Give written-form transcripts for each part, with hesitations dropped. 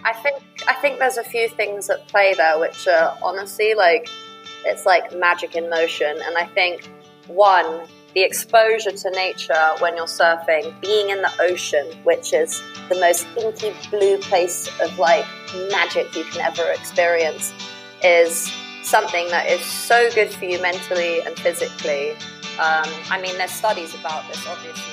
I think there's a few things at play there, which are honestly like it's like magic in motion. And I think one, the exposure to nature when you're surfing, being in the ocean, which is the most inky blue place of like magic you can ever experience, is something that is so good for you mentally and physically. I mean, there's studies about this, obviously.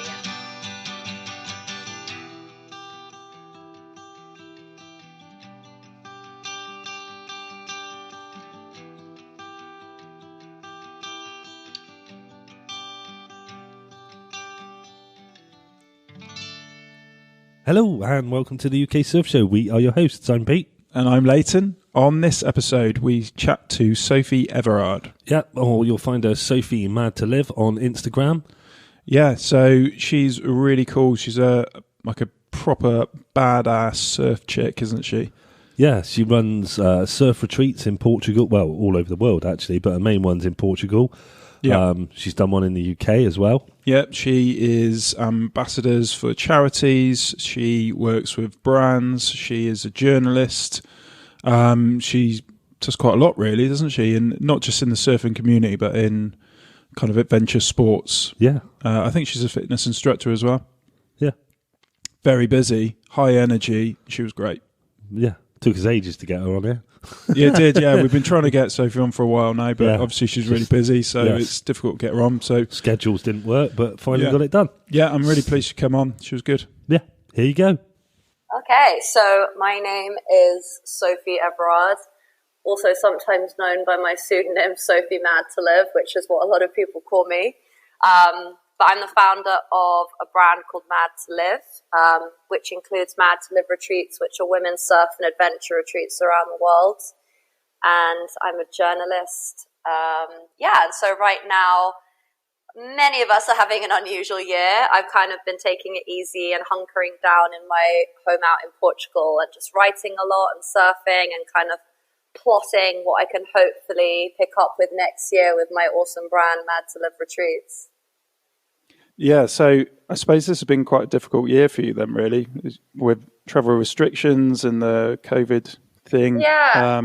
Hello and welcome to the UK Surf Show. We are your hosts. I'm Pete. And I'm Leighton. On this episode, we chat to Sophie Everard. Yeah, or you'll find her Sophie Madtolive on Instagram. Yeah, so she's really cool. She's a proper badass surf chick, isn't she? Yeah, she runs surf retreats in Portugal. Well, all over the world actually, but her main one's in Portugal. Yeah, she's done one in the UK as well. Yeah, she is ambassadors for charities. She works with brands. She is a journalist. She does quite a lot, really, doesn't she? And not just in the surfing community, but in kind of adventure sports. Yeah, I think she's a fitness instructor as well. Yeah, very busy, high energy. She was great. Yeah, took us ages to get her on here. Yeah, it did. Yeah, we've been trying to get Sophie on for a while now, but obviously she's really busy, so it's difficult to get her on. So schedules didn't work, but finally got it done. Yeah, I'm really pleased she came on. She was good. Yeah, here you go. Okay, so my name is Sophie Everard, also sometimes known by my pseudonym Sophie Madtolive, which is what a lot of people call me. But I'm the founder of a brand called Madtolive, which includes Madtolive retreats, which are women's surf and adventure retreats around the world. And I'm a journalist. And so right now, many of us are having an unusual year. I've kind of been taking it easy and hunkering down in my home out in Portugal and just writing a lot and surfing and kind of plotting what I can hopefully pick up with next year with my awesome brand, Madtolive Retreats. Yeah, so I suppose this has been quite a difficult year for you then, really, with travel restrictions and the COVID thing. Yeah.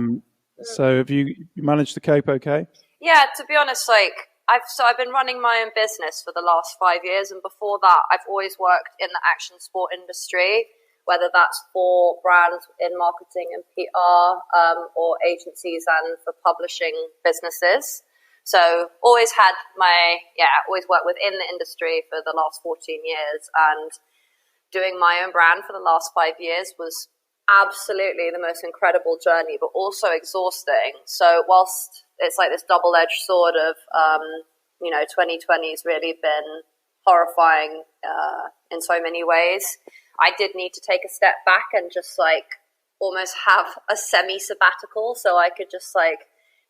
So have you managed to cope okay? Yeah, to be honest, I've been running my own business for the last 5 years, and before that, I've always worked in the action sport industry, whether that's for brands in marketing and PR, or agencies and for publishing businesses. So always worked within the industry for the last 14 years, and doing my own brand for the last 5 years was absolutely the most incredible journey, but also exhausting. So whilst it's like this double-edged sword of, 2020 has really been horrifying in so many ways, I did need to take a step back and just almost have a semi-sabbatical so I could just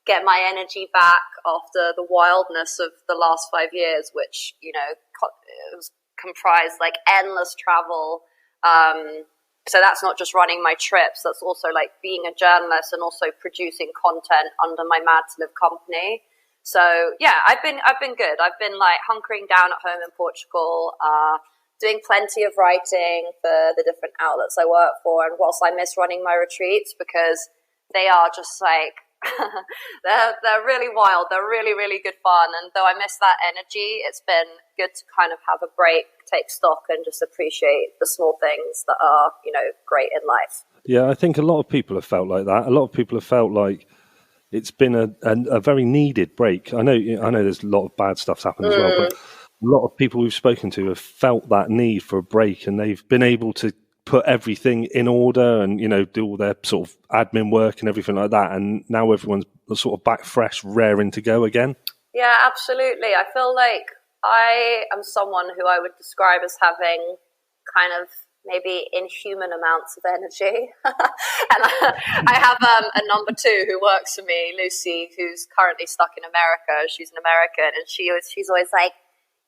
get my energy back after the wildness of the last 5 years, which, it was comprised endless travel. So that's not just running my trips, that's also being a journalist and also producing content under my Madtolive company. So yeah, I've been good. I've been hunkering down at home in Portugal, doing plenty of writing for the different outlets I work for. And whilst I miss running my retreats because they are just they're really wild. They're really, really good fun. And though I miss that energy, it's been good to kind of have a break, take stock and just appreciate the small things that are, great in life. Yeah, I think a lot of people have felt like that. A lot of people have felt like it's been a very needed break. I know there's a lot of bad stuff's happened as well, but a lot of people we've spoken to have felt that need for a break, and they've been able to put everything in order and, do all their sort of admin work and everything like that. And now everyone's sort of back fresh, raring to go again. Yeah, absolutely. I feel like I am someone who I would describe as having kind of maybe inhuman amounts of energy. And I have a number two who works for me, Lucy, who's currently stuck in America. She's an American, and she's always like,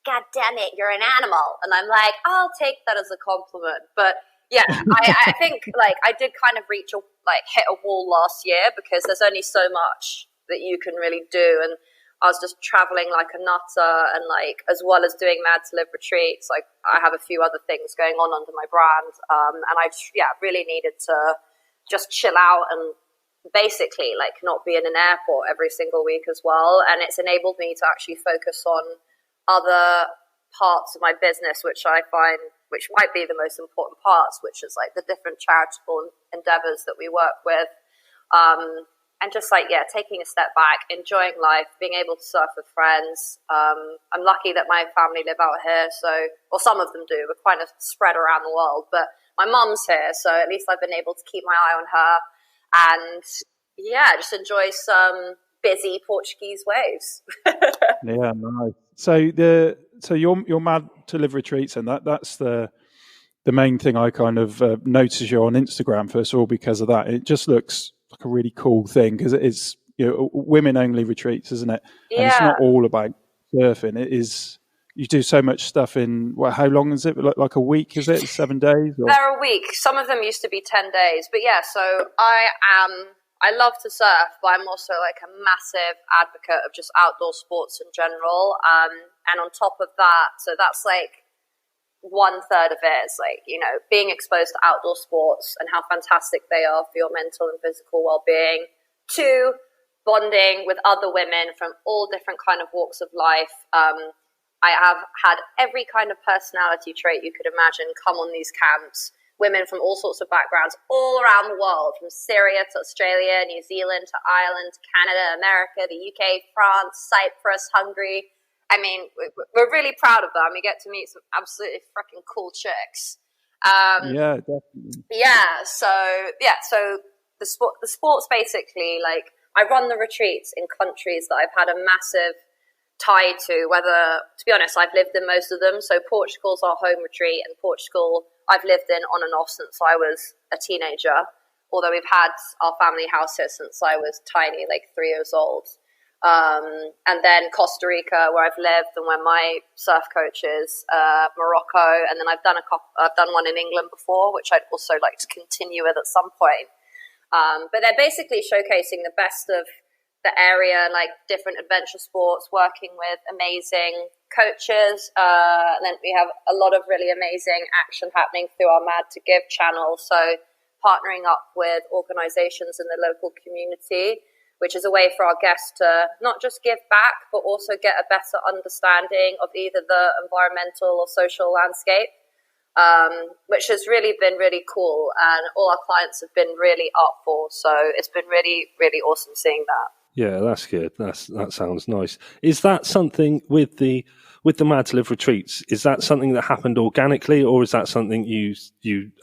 God damn it, you're an animal. And I'm like, I'll take that as a compliment. But yeah, I think I did kind of hit a wall last year because there's only so much that you can really do. And I was just traveling like a nutter, and as well as doing Madtolive retreats, I have a few other things going on under my brand. And I really needed to just chill out and basically like not be in an airport every single week as well. And it's enabled me to actually focus on other parts of my business, which I find, which might be the most important parts, which is like the different charitable endeavors that we work with. And just like, yeah, taking a step back, enjoying life, being able to surf with friends. I'm lucky that my family live out here. So, or some of them do. We're kind of spread around the world, but my mum's here. So at least I've been able to keep my eye on her and yeah, just enjoy some busy Portuguese waves. Yeah, nice. So your Madtolive retreats, and that's the main thing I kind of notice you on Instagram first of all because of that. It just looks like a really cool thing because it is, you know, women only retreats, isn't it? Yeah. And it's not all about surfing. It is. You do so much stuff in, how long is it? Like a week, is it? 7 days? Or? They're a week. Some of them used to be 10 days. But yeah, so I love to surf, but I'm also like a massive advocate of just outdoor sports in general. And on top of that, so that's like 1/3 of it is like, you know, being exposed to outdoor sports and how fantastic they are for your mental and physical well-being. 2, bonding with other women from all different kind of walks of life. I have had every kind of personality trait you could imagine come on these camps. Women from all sorts of backgrounds all around the world, from Syria to Australia, New Zealand to Ireland, to Canada, America, the UK, France, Cyprus, Hungary. I mean, we're really proud of them. We get to meet some absolutely freaking cool chicks. Yeah, definitely. So the sports basically, like, I run the retreats in countries that I've had a massive tie to, whether, to be honest, I've lived in most of them. So Portugal's our home retreat, and Portugal I've lived in on and off since I was a teenager, although we've had our family house here since I was tiny, like 3 years old. And then Costa Rica, where I've lived and where my surf coach is, Morocco, and then I've done one in England before, which I'd also like to continue with at some point. But they're basically showcasing the best of the area, like different adventure sports, working with amazing coaches. And then we have a lot of really amazing action happening through our Mad to Give channel. So partnering up with organizations in the local community, which is a way for our guests to not just give back, but also get a better understanding of either the environmental or social landscape, which has really been really cool. And all our clients have been really up for. So it's been really, really awesome seeing that. Yeah, that's good. That sounds nice. Is that something with the Madtolive retreats? Is that something that happened organically, or is that something you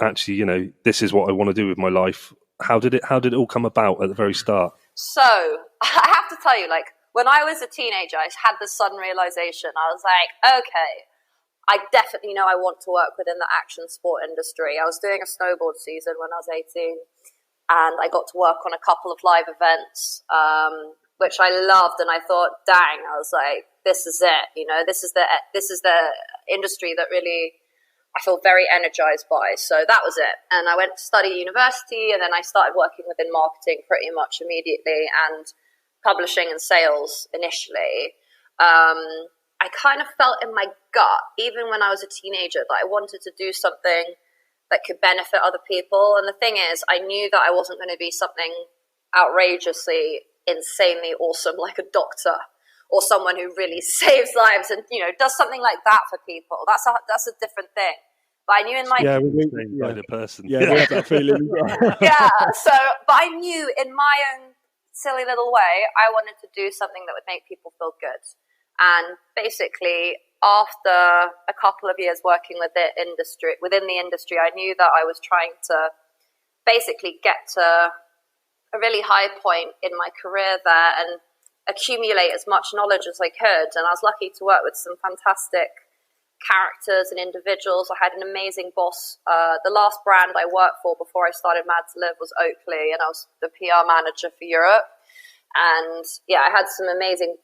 actually, you know, this is what I want to do with my life? How did it all come about at the very start? So I have to tell you, like, when I was a teenager, I had this sudden realization. I was like, okay, I definitely know I want to work within the action sport industry. I was doing a snowboard season when I was 18. And I got to work on a couple of live events, which I loved. And I thought, dang, I was like, this is it. You know, this is the industry that really I feel very energized by. So that was it. And I went to study university, and then I started working within marketing pretty much immediately, and publishing and sales initially. I kind of felt in my gut, even when I was a teenager, that I wanted to do something that could benefit other people. And the thing is, I knew that I wasn't going to be something outrageously, insanely awesome, like a doctor or someone who really saves lives and, you know, does something like that for people. That's a different thing. But I knew in my kind of person. Yeah, we have that feeling. But I knew in my own silly little way, I wanted to do something that would make people feel good. And basically, after a couple of years working within the industry, I knew that I was trying to basically get to a really high point in my career there and accumulate as much knowledge as I could. And I was lucky to work with some fantastic characters and individuals. I had an amazing boss. The last brand I worked for before I started Madtolive was Oakley, and I was the PR manager for Europe. And yeah, I had some amazing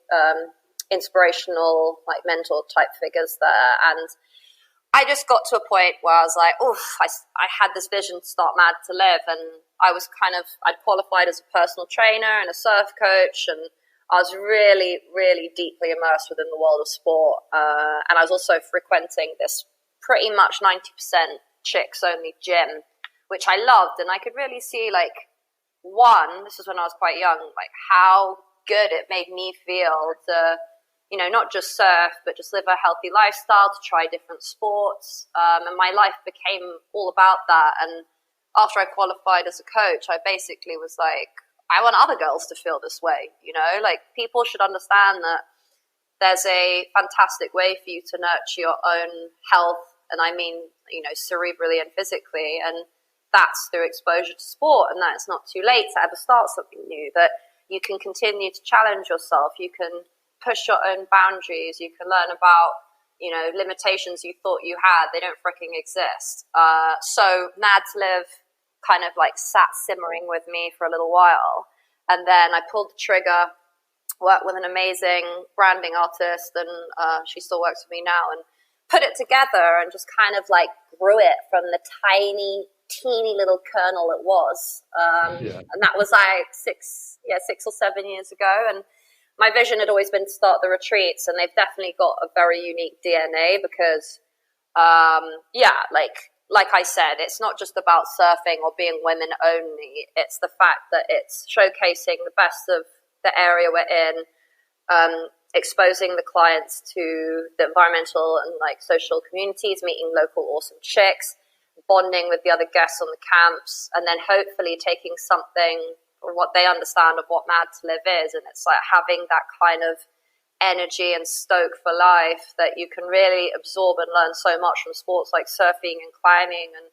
inspirational, like, mentor type figures there. And I just got to a point where I was like, I had this vision to start Madtolive, and I'd qualified as a personal trainer and a surf coach, and I was really, really deeply immersed within the world of sport. And I was also frequenting this pretty much 90% chicks only gym, which I loved. And I could really see, like, this was when I was quite young, like how good it made me feel to, you know, not just surf, but just live a healthy lifestyle, to try different sports. And my life became all about that. And after I qualified as a coach, I basically was like, I want other girls to feel this way, you know, like people should understand that there's a fantastic way for you to nurture your own health. And I mean, you know, cerebrally and physically. And that's through exposure to sport, and that it's not too late to ever start something new, that you can continue to challenge yourself, you can push your own boundaries, you can learn about, you know, limitations you thought you had, they don't freaking exist. So Madtolive kind of like sat simmering with me for a little while, and then I pulled the trigger, worked with an amazing branding artist, and she still works with me now, and put it together and just kind of like grew it from the teeny little kernel it was, and that was like 6 or 7 years ago. And my vision had always been to start the retreats, and they've definitely got a very unique DNA because like I said, it's not just about surfing or being women only, it's the fact that it's showcasing the best of the area we're in, exposing the clients to the environmental and like social communities, meeting local awesome chicks, bonding with the other guests on the camps, and then hopefully taking something from what they understand of what Madtolive is. And it's like having that kind of energy and stoke for life that you can really absorb and learn so much from sports like surfing and climbing and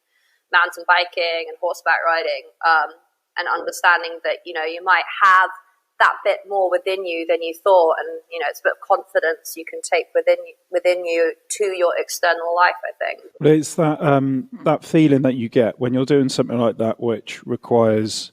mountain biking and horseback riding, and understanding that, you know, you might have that bit more within you than you thought, and you know, it's a bit of confidence you can take within you to your external life, I think. But it's that that feeling that you get when you're doing something like that, which requires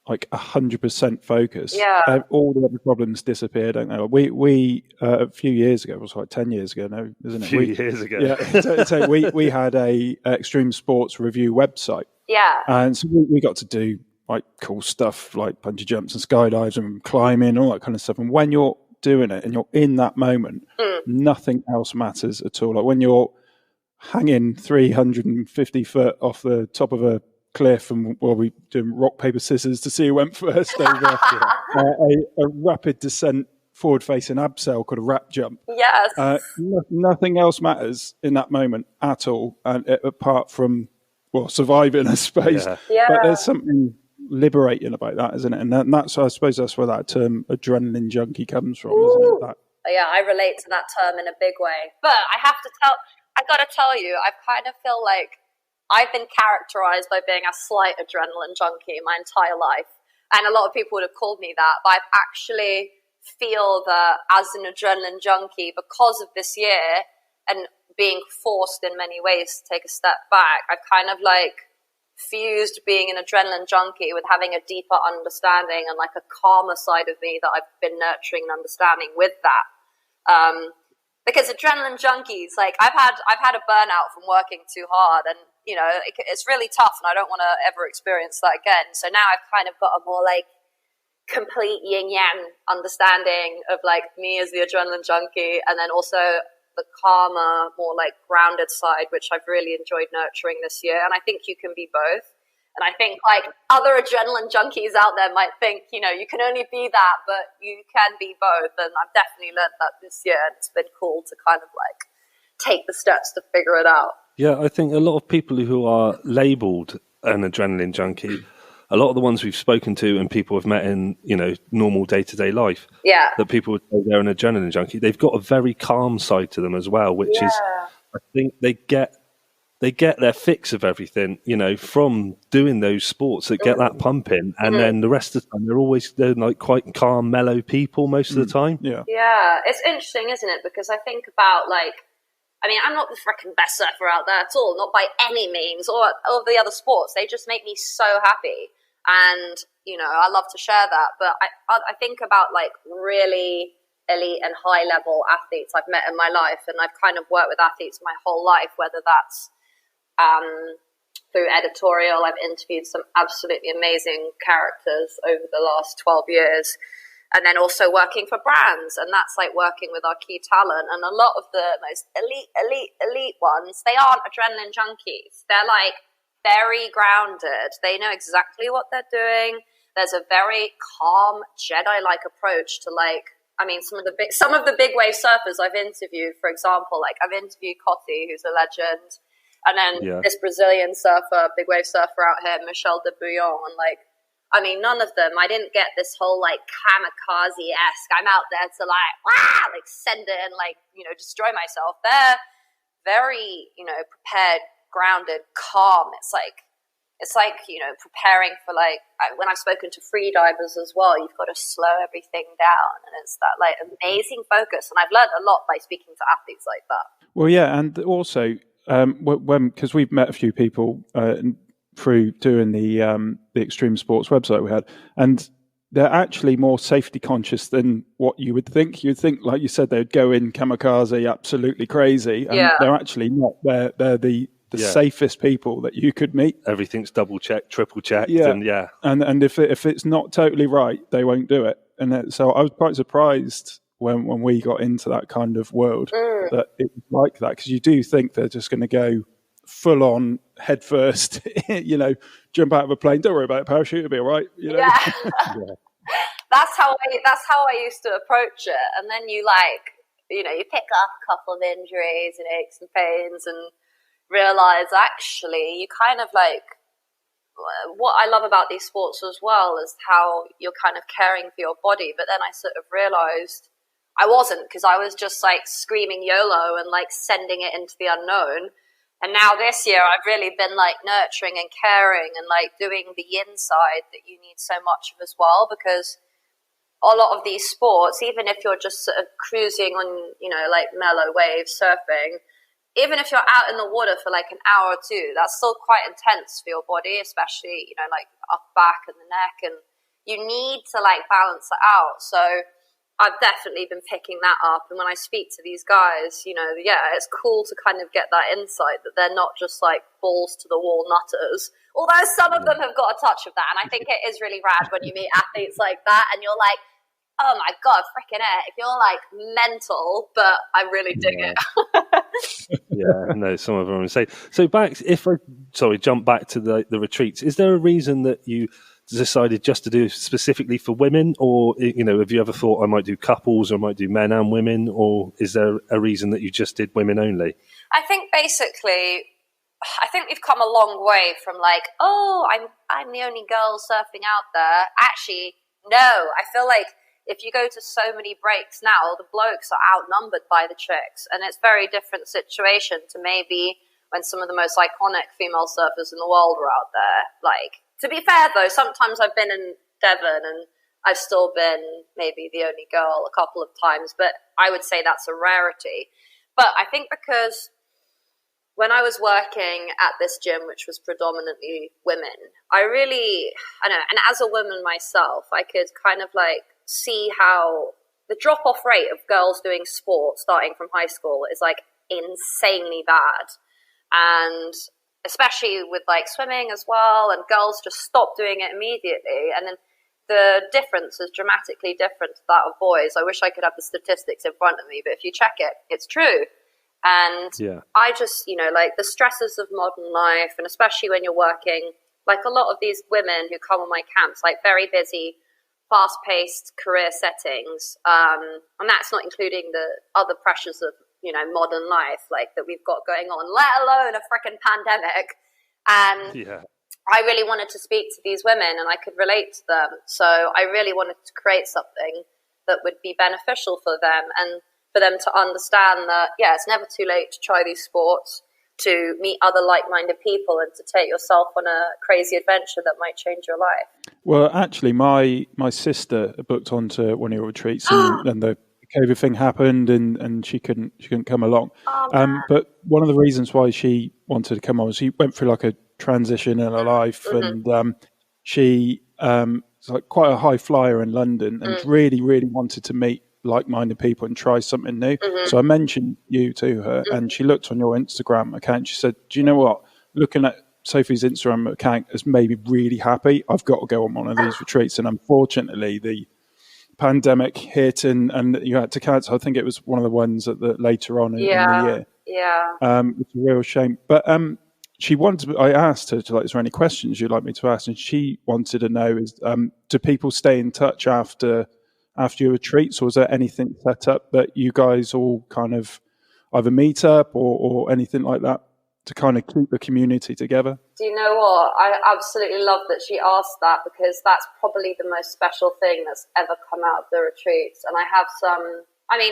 like 100% focus. Yeah. All the other problems disappear, don't they? We a few years ago, it was like 10 years ago now, isn't it? A few years ago. Yeah. So we had a extreme sports review website. Yeah. And so we got to do like cool stuff like bungee jumps and skydives and climbing, all that kind of stuff. And when you're doing it and you're in that moment, nothing else matters at all. Like when you're hanging 350 foot off the top of a cliff and we doing rock, paper, scissors to see who went first over a rapid descent forward facing abseil called a wrap jump. Yes. Nothing else matters in that moment at all, and apart from surviving, I suppose. Yeah. But there's something liberating about that, isn't it? And that's, I suppose that's where that term adrenaline junkie comes from, isn't it? That. Yeah, I relate to that term in a big way. But I got to tell you, I kind of feel like I've been characterized by being a slight adrenaline junkie my entire life. And a lot of people would have called me that, but I've actually feel that as an adrenaline junkie, because of this year and being forced in many ways to take a step back, I've kind of like fused being an adrenaline junkie with having a deeper understanding and like a calmer side of me that I've been nurturing and understanding with that. Because adrenaline junkies, like I've had a burnout from working too hard, and you know it's really tough, and I don't want to ever experience that again. So now I've kind of got a more like complete yin yang understanding of like me as the adrenaline junkie, and then also the calmer, more like grounded side, which I've really enjoyed nurturing this year. And I think you can be both. And I think like other adrenaline junkies out there might think, you know, you can only be that, but you can be both. And I've definitely learned that this year. And it's been cool to kind of like take the steps to figure it out. Yeah, I think a lot of people who are labelled an adrenaline junkie, a lot of the ones we've spoken to and people have met in, you know, normal day-to-day life, that people would say they're an adrenaline junkie, they've got a very calm side to them as well, which is, I think they get their fix of everything, you know, from doing those sports that get that pumping, and then the rest of the time they're like quite calm, mellow people most of the time. Yeah, it's interesting, isn't it? Because I think about like, I mean, I'm not the freaking best surfer out there at all, not by any means, or the other sports. They just make me so happy. And, you know, I love to share that. But I think about like really elite and high level athletes I've met in my life. And I've kind of worked with athletes my whole life, whether that's through editorial. I've interviewed some absolutely amazing characters over the last 12 years. And then also working for brands. And that's like working with our key talent. And a lot of the most elite ones, they aren't adrenaline junkies. They're like very grounded. They know exactly what they're doing. There's a very calm Jedi-like approach to some of the big wave surfers I've interviewed, for example, I've interviewed Cotti, who's a legend, and then this Brazilian surfer, big wave surfer out here, Michel de Bouillon, and none of them, I didn't get this whole kamikaze-esque, I'm out there to send it and destroy myself. They're very, prepared, grounded, calm. It's like preparing for when I've spoken to free divers as well, you've got to slow everything down, and it's that amazing focus. And I've learned a lot by speaking to athletes like that. Well, yeah, and also because we've met a few people through doing the extreme sports website we had, and they're actually more safety conscious than what you would think. You'd think, like you said, they'd go in kamikaze, absolutely crazy, and they're actually not. They're the safest people that you could meet. Everything's double checked, triple checked, and if it's not totally right, they won't do it. And so I was quite surprised when we got into that kind of world that it was like that, because you do think they're just going to go full on head first, jump out of a plane. Don't worry about it, parachute, it'll be all right. That's how I used to approach it. And then you pick up a couple of injuries and aches and pains and realize actually you kind of what I love about these sports as well is how you're kind of caring for your body. But then I sort of realized I wasn't, because I was just screaming YOLO and sending it into the unknown. And now this year I've really been nurturing and caring and doing the inside that you need so much of as well, because a lot of these sports, even if you're just sort of cruising on, mellow waves, surfing, even if you're out in the water for an hour or two, that's still quite intense for your body, especially, up back and the neck, and you need to balance it out. So I've definitely been picking that up. And when I speak to these guys, it's cool to kind of get that insight that they're not just balls to the wall nutters. Although some of them have got a touch of that. And I think it is really rad when you meet athletes like that and you're like, oh my God, freaking it. If you're mental, but I really dig it. Yeah, no, some of them say. So jump back to the retreats. Is there a reason that you decided just to do specifically for women, or have you ever thought I might do couples or I might do men and women, or is there a reason that you just did women only? I think basically, we've come a long way from I'm the only girl surfing out there. Actually, no, I feel if you go to so many breaks now, the blokes are outnumbered by the chicks, and it's a very different situation to maybe when some of the most iconic female surfers in the world were out there. To be fair, though, sometimes I've been in Devon and I've still been maybe the only girl a couple of times, but I would say that's a rarity. But I think because when I was working at this gym, which was predominantly women, I know, and as a woman myself, I could kind of see how the drop-off rate of girls doing sport starting from high school is insanely bad. And especially with swimming as well, and girls just stop doing it immediately, and then the difference is dramatically different to that of boys. I wish I could have the statistics in front of me, but if you check it, it's true. And I just, the stresses of modern life, and especially when you're working, a lot of these women who come on my camps, very busy, fast-paced career settings, and that's not including the other pressures of modern life that we've got going on, let alone a freaking pandemic. And I really wanted to speak to these women and I could relate to them. So I really wanted to create something that would be beneficial for them and for them to understand that, it's never too late to try these sports, to meet other like-minded people and to take yourself on a crazy adventure that might change your life. Well, actually, my sister booked onto one of your retreats and the COVID thing happened and she couldn't come along. But one of the reasons why she wanted to come on was she went through a transition in her life, and she was quite a high flyer in London and really, really wanted to meet like-minded people and try something new. So I mentioned you to her, and she looked on your Instagram account. She said, do you know what? Looking at Sophie's Instagram account has made me really happy. I've got to go on one of these retreats. And unfortunately, the pandemic hit and you had to cancel. I think it was one of the ones later on in the year. Yeah. It's a real shame. But she wanted. I asked her, is there any questions you'd like me to ask? And she wanted to know: do people stay in touch after your retreats, or is there anything set up that you guys all kind of either meet up or anything like that to kind of keep the community together? Do you know what? I absolutely love that she asked that, because that's probably the most special thing that's ever come out of the retreats. And I have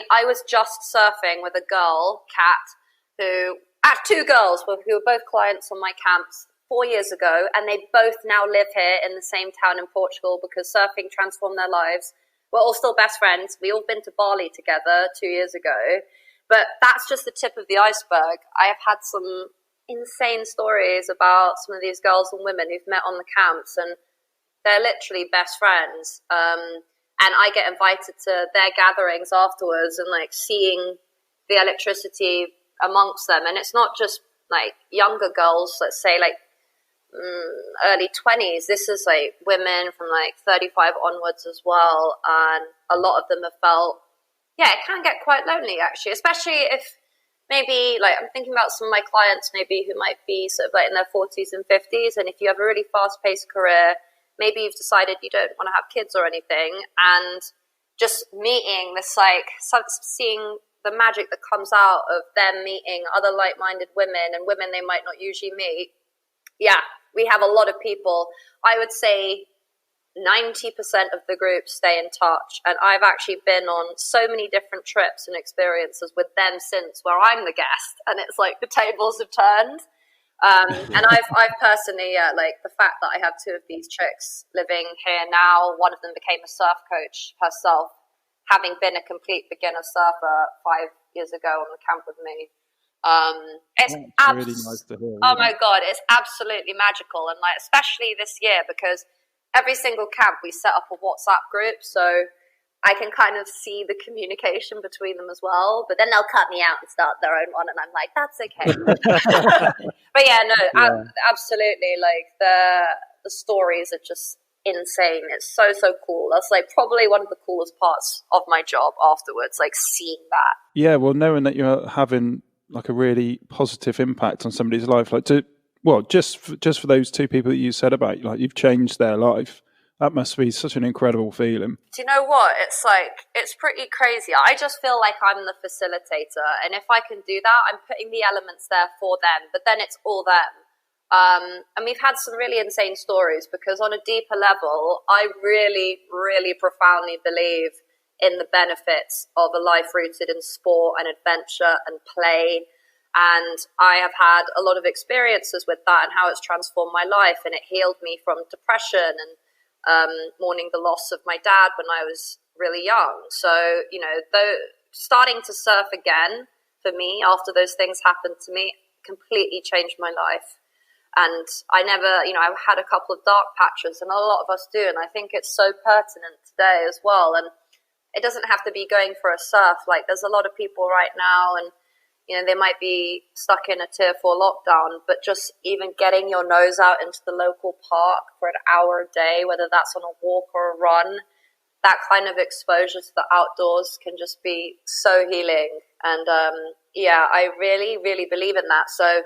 I was just surfing with a girl, Kat, two girls who were both clients on my camps 4 years ago, and they both now live here in the same town in Portugal because surfing transformed their lives. We're all still best friends. We all been to Bali together 2 years ago. But that's just the tip of the iceberg. I have had some insane stories about some of these girls and women who've met on the camps, and they're literally best friends. And I get invited to their gatherings afterwards, and like seeing the electricity amongst them. And it's not just like younger girls, let's say like early 20s. This is like women from like 35 onwards as well. And a lot of them have felt, it can get quite lonely actually, especially if maybe like I'm thinking about some of my clients maybe who might be sort of like in their 40s and 50s. And if you have a really fast paced career, maybe you've decided you don't want to have kids or anything, and just meeting this, like seeing the magic that comes out of them meeting other like-minded women and women they might not usually meet. Yeah, we have a lot of people. I would say 90% of the group stay in touch, and I've actually been on so many different trips and experiences with them since, where I'm the guest, and it's like the tables have turned. And I've personally, like the fact that I have two of these chicks living here now. One of them became a surf coach herself, having been a complete beginner surfer 5 years ago on the camp with me. It's really nice to hear. Oh my God, it's absolutely magical. And like, especially this year, because every single camp we set up a WhatsApp group, so I can kind of see the communication between them as well. But then they'll cut me out and start their own one, and I'm like, that's okay. But yeah, no, absolutely. Like the stories are just insane. It's so cool. That's like probably one of the coolest parts of my job afterwards, like seeing that. Yeah, well, knowing that you're having like a really positive impact on somebody's life, like just for those two people that you said about, like you've changed their life. That must be such an incredible feeling. Do you know what? It's like, it's pretty crazy. I just feel like I'm the facilitator. And if I can do that, I'm putting the elements there for them. But then it's all them. And we've had some really insane stories, because on a deeper level, I really, really profoundly believe in the benefits of a life rooted in sport and adventure and play. And I have had a lot of experiences with that and how it's transformed my life. And it healed me from depression and mourning the loss of my dad when I was really young. So, you know, starting to surf again for me after those things happened to me completely changed my life. And I never, you know, I had a couple of dark patches, and a lot of us do. And I think it's so pertinent today as well. And it doesn't have to be going for a surf. Like, there's a lot of people right now, and you know, they might be stuck in a tier 4 lockdown, but just even getting your nose out into the local park for an hour a day, whether that's on a walk or a run, that kind of exposure to the outdoors can just be so healing. And I really, really believe in that. So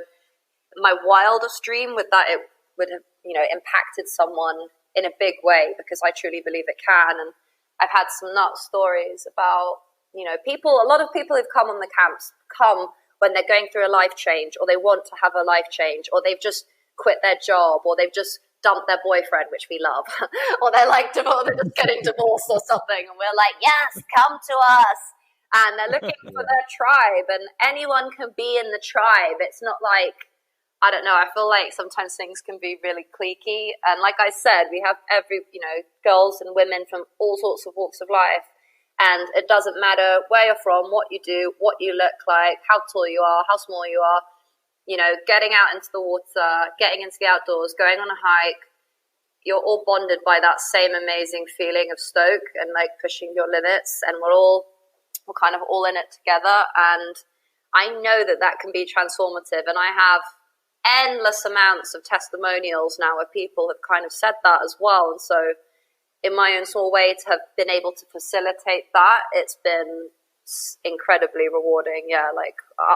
my wildest dream with that, it would have, you know, impacted someone in a big way, because I truly believe it can. And I've had some nuts stories about, you know, a lot of people who've come on the camps come when they're going through a life change, or they want to have a life change, or they've just quit their job, or they've just dumped their boyfriend, which we love, or they're like, they're just getting divorced or something. And we're like, yes, come to us. And they're looking for their tribe, and anyone can be in the tribe. It's not like, I don't know, I feel like sometimes things can be really cliquey. And like I said, we have girls and women from all sorts of walks of life. And it doesn't matter where you're from, what you do, what you look like, how tall you are, how small you are, you know, getting out into the water, getting into the outdoors, going on a hike, you're all bonded by that same amazing feeling of stoke and like pushing your limits. And we're kind of all in it together. And I know that can be transformative. And I have endless amounts of testimonials now where people have kind of said that as well. And so in my own small way, to have been able to facilitate that, it's been incredibly rewarding. Yeah, like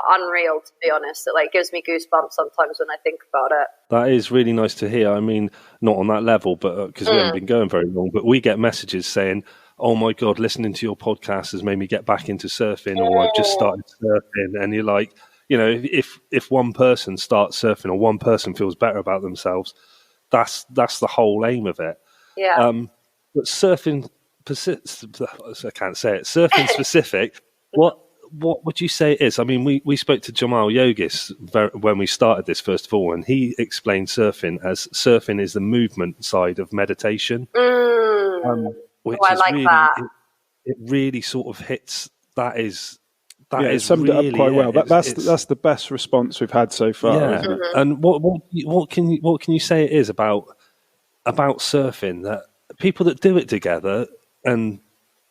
unreal, to be honest. It like gives me goosebumps sometimes when I think about it. That is really nice to hear. I mean, not on that level, but because we haven't been going very long, but we get messages saying, "Oh my God, listening to your podcast has made me get back into surfing," or "I've just started surfing." And you're like, you know, if one person starts surfing or one person feels better about themselves, that's the whole aim of it. Yeah. But surfing, I can't say it. Surfing specific. What would you say it is? I mean, we spoke to Jamal Yogis when we started this, first of all, and he explained surfing is the movement side of meditation. Which I is like really, that. It really sort of hits. That is summed really it up quite well. That's the best response we've had so far. Yeah. Isn't it? And what can you say it is about surfing that people that do it together and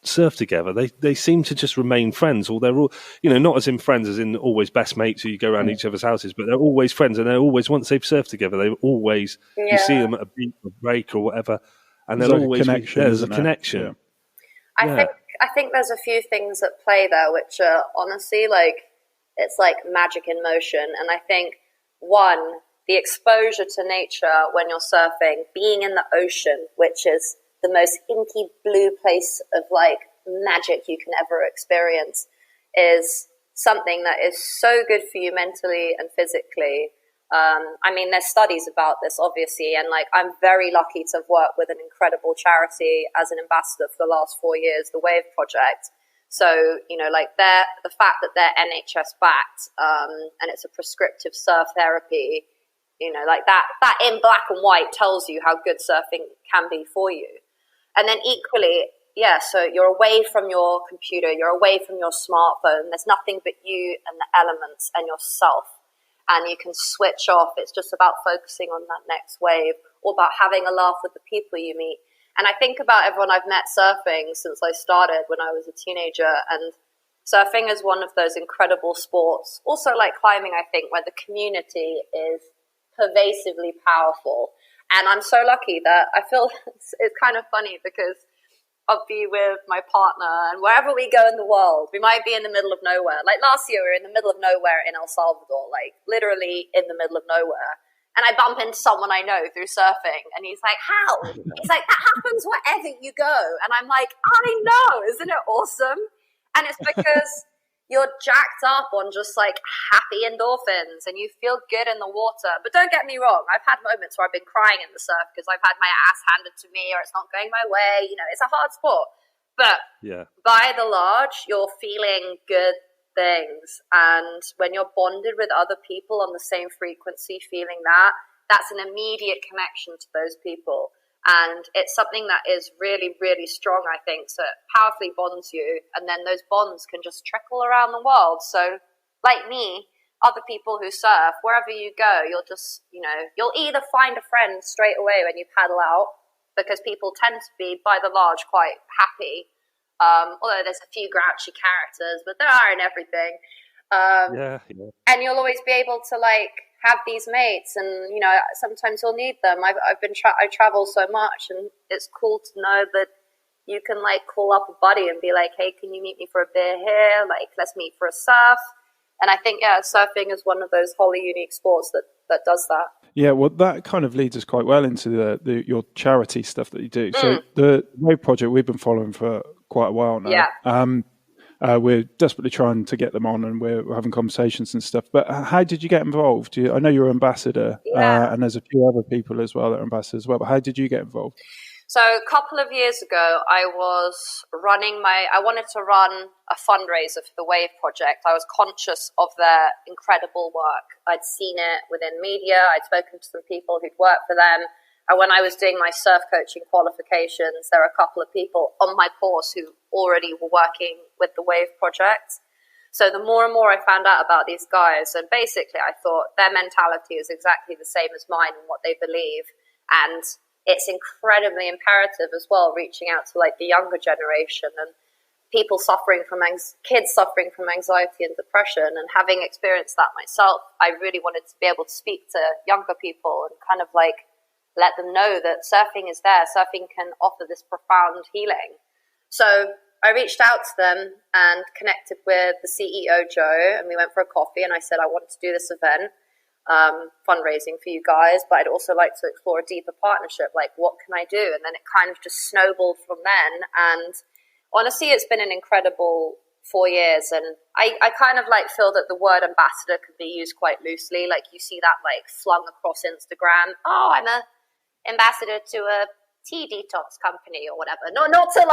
surf together, they seem to just remain friends, or they're all, you know, not as in friends as in always best mates who you go around each other's houses, but they're always friends, and they're always, once they've surfed together, they always you see them at a beach or break or whatever, and there's there'll like always there's a isn't connection. Yeah. I think there's a few things at play there, which are honestly like, it's like magic in motion. And I think, one, the exposure to nature when you're surfing, being in the ocean, which is the most inky blue place of like magic you can ever experience, is something that is so good for you mentally and physically. I mean, there's studies about this, obviously, and like I'm very lucky to have worked with an incredible charity as an ambassador for the last 4 years, the Wave Project. So, you know, like the fact that they're NHS backed, and it's a prescriptive surf therapy, you know, like that in black and white tells you how good surfing can be for you. And then equally, yeah, so you're away from your computer, you're away from your smartphone. There's nothing but you and the elements and yourself. And you can switch off. It's just about focusing on that next wave, or about having a laugh with the people you meet. And I think about everyone I've met surfing since I started when I was a teenager. And surfing is one of those incredible sports. Also like climbing, I think, where the community is pervasively powerful. And I'm so lucky that I feel it's kind of funny because I'll be with my partner, and wherever we go in the world, we might be in the middle of nowhere. Like last year, we were in the middle of nowhere in El Salvador, like literally in the middle of nowhere. And I bump into someone I know through surfing, and he's like, "How?" He's like, "That happens wherever you go." And I'm like, "I know, isn't it awesome?" And it's because you're jacked up on just like happy endorphins and you feel good in the water. But don't get me wrong, I've had moments where I've been crying in the surf because I've had my ass handed to me or it's not going my way. You know, it's a hard sport. But by the large, you're feeling good things. And when you're bonded with other people on the same frequency, feeling that's an immediate connection to those people. And it's something that is really, really strong, I think. So it powerfully bonds you. And then those bonds can just trickle around the world. So like me, other people who surf, wherever you go, you'll just, you know, you'll either find a friend straight away when you paddle out, because people tend to be, by the large, quite happy. Although there's a few grouchy characters, but there are in everything. And you'll always be able to like have these mates, and you know, sometimes you'll need them. I travel so much, and it's cool to know that you can like call up a buddy and be like, "Hey, can you meet me for a beer here? Like, let's meet for a surf." And I think surfing is one of those wholly unique sports that does that. Yeah, well, that kind of leads us quite well into your charity stuff that you do. So the Wave Project we've been following for quite a while now. Yeah. We're desperately trying to get them on, and we're having conversations and stuff. But how did you get involved? I know you're ambassador, and there's a few other people as well that are ambassadors as well. But how did you get involved? So a couple of years ago, I wanted to run a fundraiser for the Wave Project. I was conscious of their incredible work. I'd seen it within media. I'd spoken to some people who'd worked for them. And when I was doing my surf coaching qualifications, there were a couple of people on my course who already were working with the Wave Project. So the more and more I found out about these guys, and basically I thought their mentality is exactly the same as mine and what they believe. And it's incredibly imperative as well, reaching out to like the younger generation and people suffering from kids suffering from anxiety and depression. And having experienced that myself, I really wanted to be able to speak to younger people and kind of like let them know that surfing is there. Surfing can offer this profound healing. So I reached out to them and connected with the CEO, Joe, and we went for a coffee, and I said, I want to do this event, fundraising for you guys, but I'd also like to explore a deeper partnership. Like, what can I do? And then it kind of just snowballed from then. And honestly, it's been an incredible 4 years. And I kind of like feel that the word ambassador could be used quite loosely. Like, you see that like flung across Instagram. Oh, I'm a ambassador to a tea detox company or whatever. Not to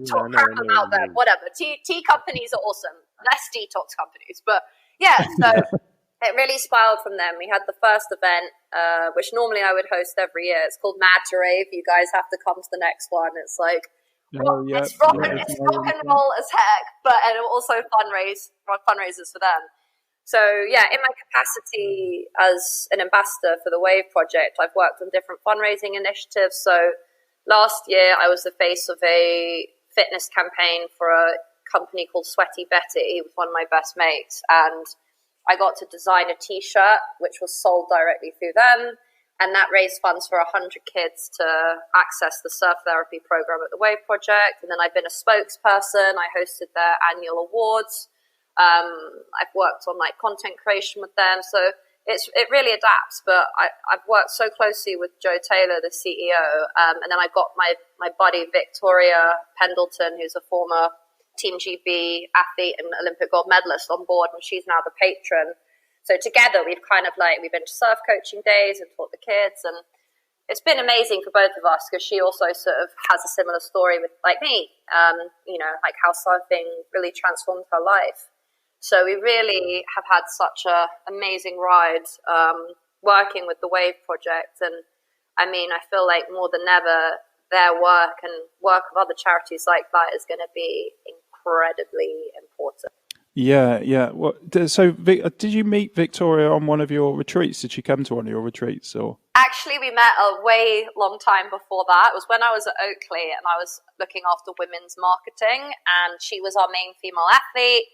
talk crap about them. Whatever. Tea companies are awesome. Less detox companies, but yeah. So it really spiraled from them. We had the first event, which normally I would host every year. It's called Madtolive. You guys have to come to the next one. It's like it's rock and roll as heck, but and also fundraisers for them. So yeah, in my capacity as an ambassador for the Wave Project, I've worked on different fundraising initiatives. So last year I was the face of a fitness campaign for a company called Sweaty Betty with one of my best mates, and I got to design a t-shirt which was sold directly through them, and that raised funds for 100 kids to access the surf therapy program at the Wave Project. And then I've been a spokesperson. I hosted their annual awards. I've worked on like content creation with them, so it really adapts. But I've worked so closely with Joe Taylor, the CEO, and then I got my buddy Victoria Pendleton, who's a former Team GB athlete and Olympic gold medalist, on board, and she's now the patron. So together we've been to surf coaching days and taught the kids, and it's been amazing for both of us because she also sort of has a similar story with like me, like how surfing really transformed her life. So we really have had such a amazing ride working with the Wave Project. And I mean, I feel like more than ever, their work and work of other charities like that is going to be incredibly important. Yeah. So did you meet Victoria on one of your retreats? Did she come to one of your retreats? Or actually, we met a way long time before that. It was when I was at Oakley and I was looking after women's marketing, and she was our main female athlete.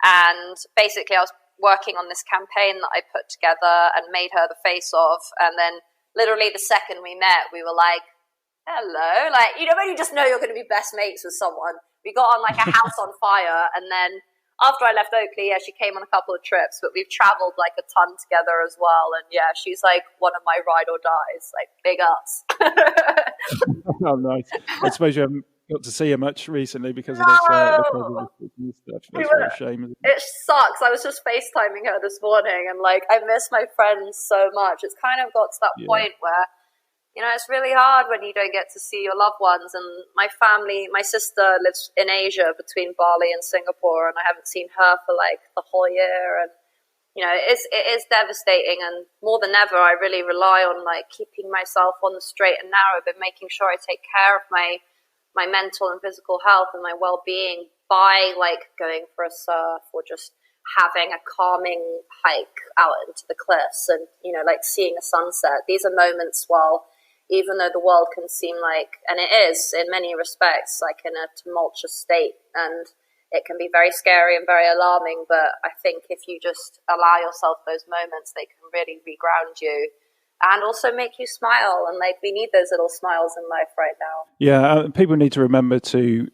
And basically I was working on this campaign that I put together and made her the face of. And then literally the second we met, we were like, hello. Like, when you just know you're going to be best mates with someone. We got on like a house on fire. And then after I left Oakley, yeah, she came on a couple of trips, but we've traveled like a ton together as well. And yeah, she's like one of my ride or dies, like big ups. Oh, nice. I suppose you haven't got to see her much recently because of this stuff. That's a shame. It sucks. I was just FaceTiming her this morning, and like I miss my friends so much. It's kind of got to that point where it's really hard when you don't get to see your loved ones. And my family, my sister lives in Asia between Bali and Singapore, and I haven't seen her for like the whole year. And it is devastating. And more than ever, I really rely on like keeping myself on the straight and narrow, but making sure I take care of my mental and physical health and my well-being by like going for a surf or just having a calming hike out into the cliffs and like seeing a sunset. These are moments while, even though the world can seem like, and it is in many respects, like in a tumultuous state, and it can be very scary and very alarming, but I think if you just allow yourself those moments, they can really reground you and also make you smile. And like, we need those little smiles in life right now. Yeah, people need to remember to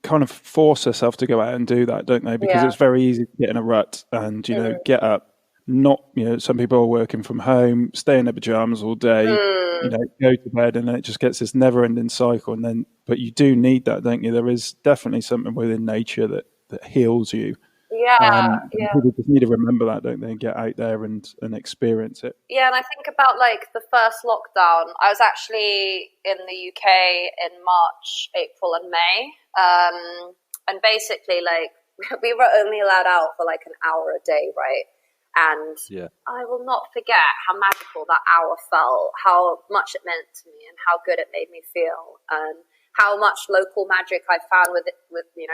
kind of force herself to go out and do that, don't they? Because it's very easy to get in a rut and get up. Not some people are working from home, stay in their pajamas all day, go to bed, and then it just gets this never-ending cycle. And then, but you do need that, don't you? There is definitely something within nature that heals you. People just need to remember that, don't they? And get out there and experience it. Yeah, and I think about like the first lockdown. I was actually in the UK in March, April, and May, and basically like we were only allowed out for like an hour a day, right? And I will not forget how magical that hour felt, how much it meant to me, and how good it made me feel, and how much local magic I found with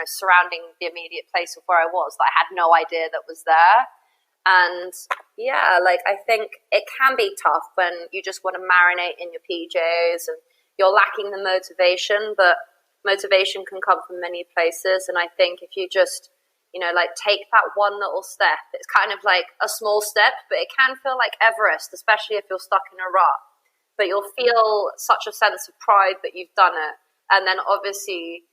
surrounding the immediate place of where I was that I had no idea that was there. And like I think it can be tough when you just want to marinate in your PJs and you're lacking the motivation, but motivation can come from many places. And I think if you just like take that one little step, it's kind of like a small step, but it can feel like Everest, especially if you're stuck in a rut. But you'll feel such a sense of pride that you've done it. And then obviously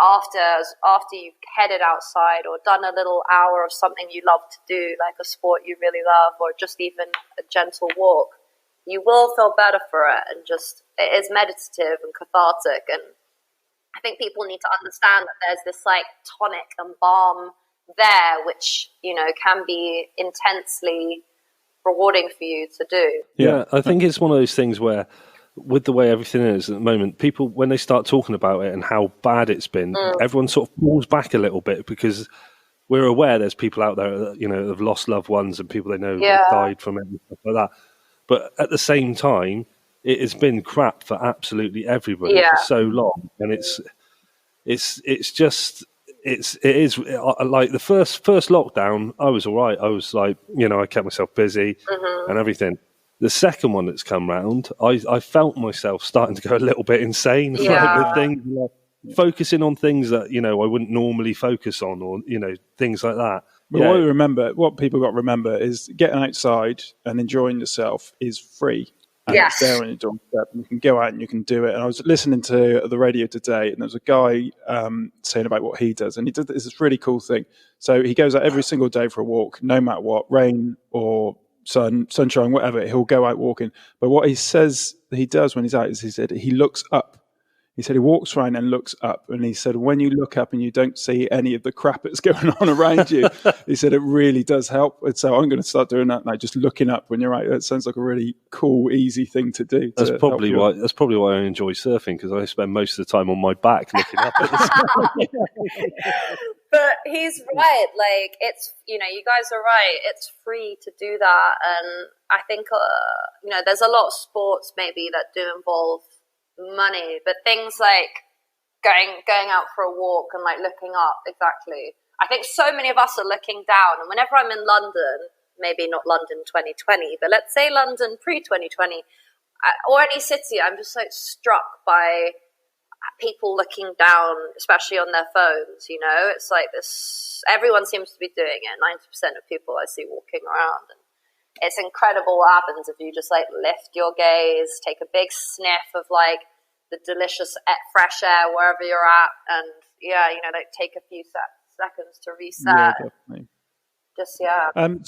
after you've headed outside or done a little hour of something you love to do, like a sport you really love, or just even a gentle walk, you will feel better for it. And just, it is meditative and cathartic. And I think people need to understand that there's this like tonic and balm there, which, you know, can be intensely rewarding for you to do. Yeah, I think it's one of those things where, with the way everything is at the moment, people, when they start talking about it and how bad it's been, everyone sort of pulls back a little bit, because we're aware there's people out there that, you know, have lost loved ones and people they know have died from it and stuff like that. But at the same time, it has been crap for absolutely everybody for so long, and it is like the first lockdown. I was all right. I was like, you know, I kept myself busy and everything. The second one that's come round, I felt myself starting to go a little bit insane. Like, with things, like, focusing on things that, you know, I wouldn't normally focus on, or, you know, things like that. But what people got to remember is getting outside and enjoying yourself is free. And it's there on your doorstep, and you can go out and you can do it. And I was listening to the radio today, and there was a guy saying about what he does, and he did this really cool thing. So he goes out every single day for a walk, no matter what, rain or sunshine, whatever, he'll go out walking. But what he says he does when he's out is, he said, he looks up. He said he walks around and looks up, and he said when you look up and you don't see any of the crap that's going on around you, he said it really does help. And so I'm going to start doing that now, just looking up when you're out. That sounds like a really cool, easy thing to do. That's probably why I enjoy surfing, because I spend most of the time on my back looking up at the sky. But he's right. Like, it's, you know, you guys are right. It's free to do that. And I think, you know, there's a lot of sports maybe that do involve money, but things like going out for a walk and like looking up, exactly. I think so many of us are looking down. And whenever I'm in London, maybe not London 2020, but let's say London pre-2020, or any city, I'm just like struck by people looking down, especially on their phones. You know, it's like this, everyone seems to be doing it. 90% of people I see walking around, and it's incredible what happens if you just like lift your gaze, take a big sniff of like the delicious fresh air wherever you're at, and you know, like take a few seconds to reset. Yeah, definitely. Just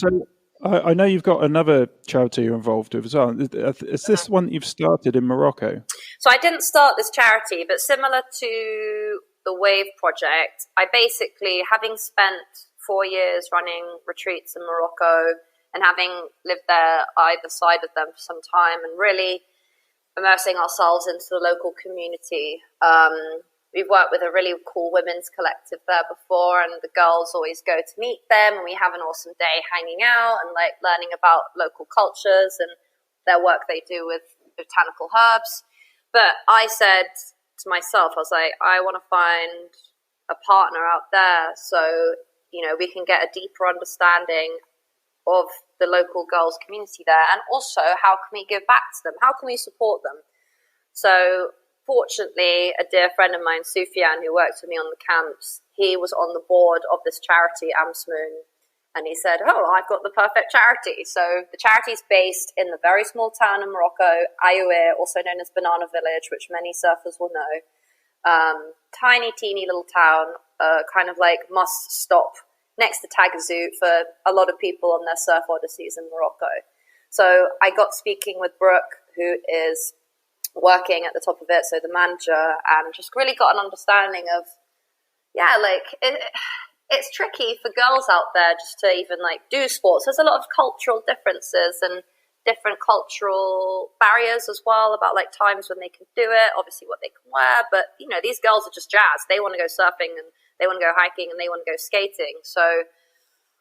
So I know you've got another charity you're involved with as well. Is this one that you've started in Morocco? So I didn't start this charity, but similar to the Wave Project, I basically, having spent 4 years running retreats in Morocco and having lived there either side of them for some time and really immersing ourselves into the local community, we've worked with a really cool women's collective there before, and the girls always go to meet them, and we have an awesome day hanging out and like learning about local cultures and their work they do with botanical herbs. But I said to myself, I was like, I want to find a partner out there so, you know, we can get a deeper understanding of the local girls community there, and also how can we give back to them? How can we support them? So fortunately, a dear friend of mine, Sophie, who works with me on the camps, he was on the board of this charity, Amstermoon, and he said, oh, I've got the perfect charity. So the charity is based in the very small town in Morocco, Aouir, also known as Banana Village, which many surfers will know. Tiny, teeny little town, kind of like must stop next to Tagazout for a lot of people on their surf odysseys in Morocco. So I got speaking with Brooke, who is working at the top of it, so the manager, and just really got an understanding of, it's tricky for girls out there just to even like do sports. There's a lot of cultural differences and different cultural barriers as well about like times when they can do it, obviously what they can wear, but you know, these girls are just jazzed. They want to go surfing and they want to go hiking and they want to go skating. So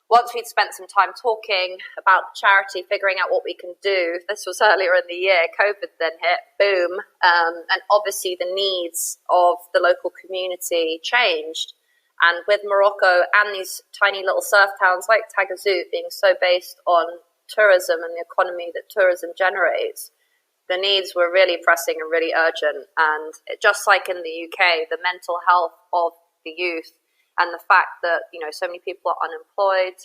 once we'd spent some time talking about the charity, figuring out what we can do, this was earlier in the year, COVID then hit, boom. And obviously the needs of the local community changed. And with Morocco and these tiny little surf towns like Tagazout being so based on tourism and the economy that tourism generates, the needs were really pressing and really urgent. And just like in the UK, the mental health of the youth and the fact that, you know, so many people are unemployed,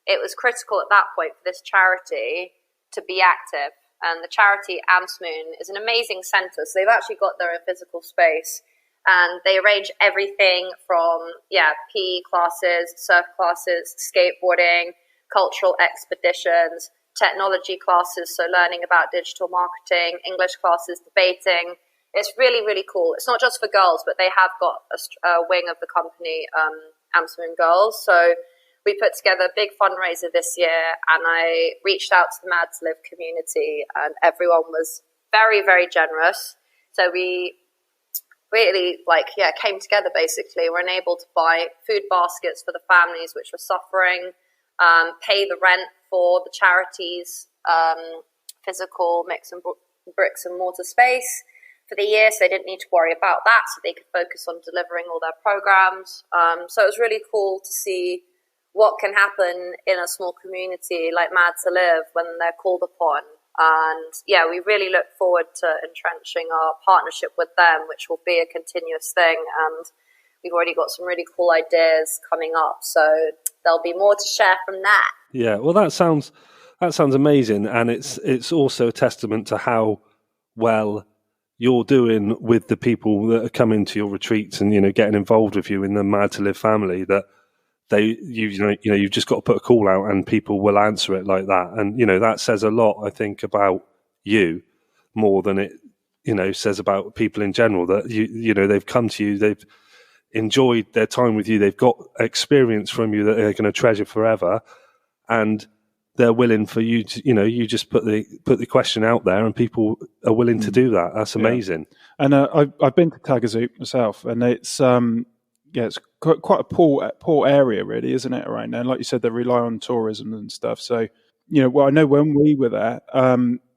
it was critical at that point for this charity to be active. And the charity Amstermoon is an amazing centre. So they've actually got their own physical space. And they arrange everything from, PE classes, surf classes, skateboarding, cultural expeditions, technology classes, so learning about digital marketing, English classes, debating. It's really, really cool. It's not just for girls, but they have got a wing of the company, Amstermoon Girls. So we put together a big fundraiser this year, and I reached out to the Madtolive community, and everyone was very, very generous. So we really came together basically. We're enabled to buy food baskets for the families which were suffering, pay the rent for the charities, physical bricks and mortar space for the year, so they didn't need to worry about that, so they could focus on delivering all their programs. So it was really cool to see what can happen in a small community like Madtolive when they're called upon. And we really look forward to entrenching our partnership with them, which will be a continuous thing. And we've already got some really cool ideas coming up, so there'll be more to share from that. Yeah, well, that sounds amazing, and it's also a testament to how well you're doing with the people that are coming to your retreats and getting involved with you in the Madtolive family. That you've just got to put a call out and people will answer it like that. And, that says a lot, I think, about you more than it, says about people in general, that, they've come to you, they've enjoyed their time with you, they've got experience from you that they're going to treasure forever. And they're willing for you to, you just put the question out there and people are willing to do that. That's amazing. And I've been to Tagazout myself, and it's, it's quite a poor area, really, isn't it, around there? And like you said, they rely on tourism and stuff. So, I know when we were there,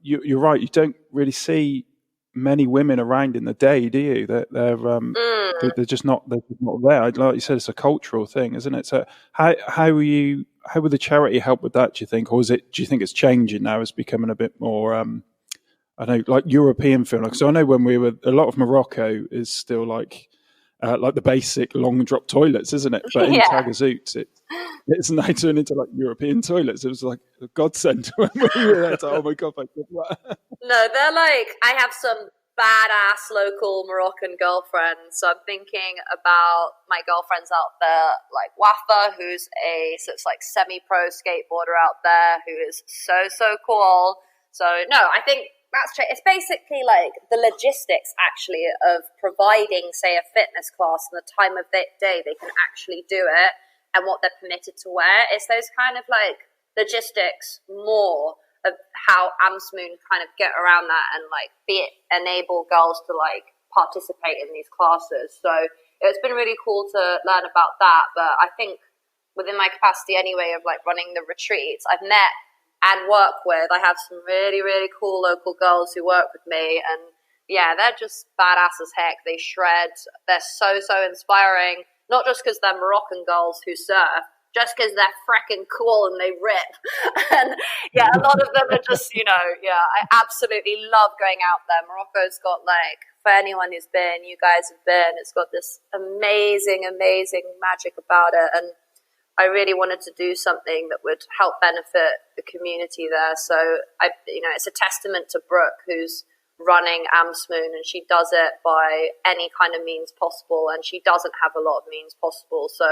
you're right. You don't really see many women around in the day, do you? They're just not there. Like you said, it's a cultural thing, isn't it? So, how would the charity help with that? Do you think, or do you think it's changing now? It's becoming a bit more, I don't know, like European feel. Like, so I know when we were, a lot of Morocco is still like the basic long drop toilets, isn't it? But in Tagazout, it's now turned into like European toilets. It was like a godsend when we were there. Oh my God, No, they're like, I have some badass local Moroccan girlfriends. So I'm thinking about my girlfriends out there, like Wafa, who's it's like semi-pro skateboarder out there, who is so cool. So no, I think that's true. It's basically like the logistics actually of providing, say, a fitness class and the time of the day they can actually do it and what they're permitted to wear. It's those kind of like logistics more of how Amstermoon kind of get around that and like enable girls to like participate in these classes. So it's been really cool to learn about that. But I think within my capacity anyway of like running the retreats, I've met and work with, I have some really, really cool local girls who work with me, and they're just badass as heck. They shred. They're so inspiring, not just because they're Moroccan girls who surf, just because they're freaking cool and they rip. And a lot of them are just, I absolutely love going out there. Morocco's got like, for anyone who's been, you guys have been, it's got this amazing magic about it. And I really wanted to do something that would help benefit the community there. So it's a testament to Brooke, who's running Amstermoon, and she does it by any kind of means possible, and she doesn't have a lot of means possible. So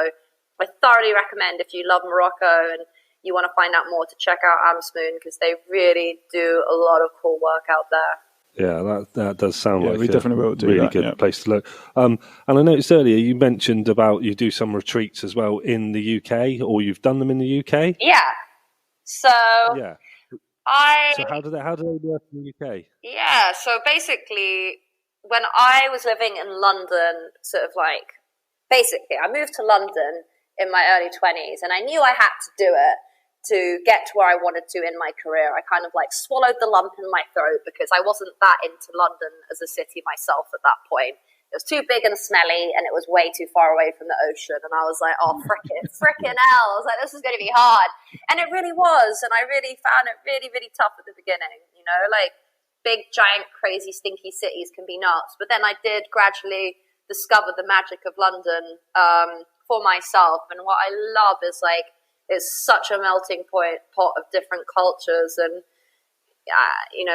I thoroughly recommend, if you love Morocco and you want to find out more, to check out Amstermoon, because they really do a lot of cool work out there. Yeah, that does sound like we definitely will do really that, good place to look. And I noticed earlier you mentioned about you do some retreats as well in the UK, or you've done them in the UK. Yeah. So So how do they work in the UK? Yeah. So basically, when I was living in London, I moved to London in my early 20s, and I knew I had to do it to get to where I wanted to in my career. I kind of like swallowed the lump in my throat because I wasn't that into London as a city myself at that point. It was too big and smelly, and it was way too far away from the ocean. And I was like, oh, frickin' hell. I was like, this is going to be hard. And it really was. And I really found it really, really tough at the beginning. Like big, giant, crazy, stinky cities can be nuts. But then I did gradually discover the magic of London for myself. And what I love is like, it's such a melting pot of different cultures. And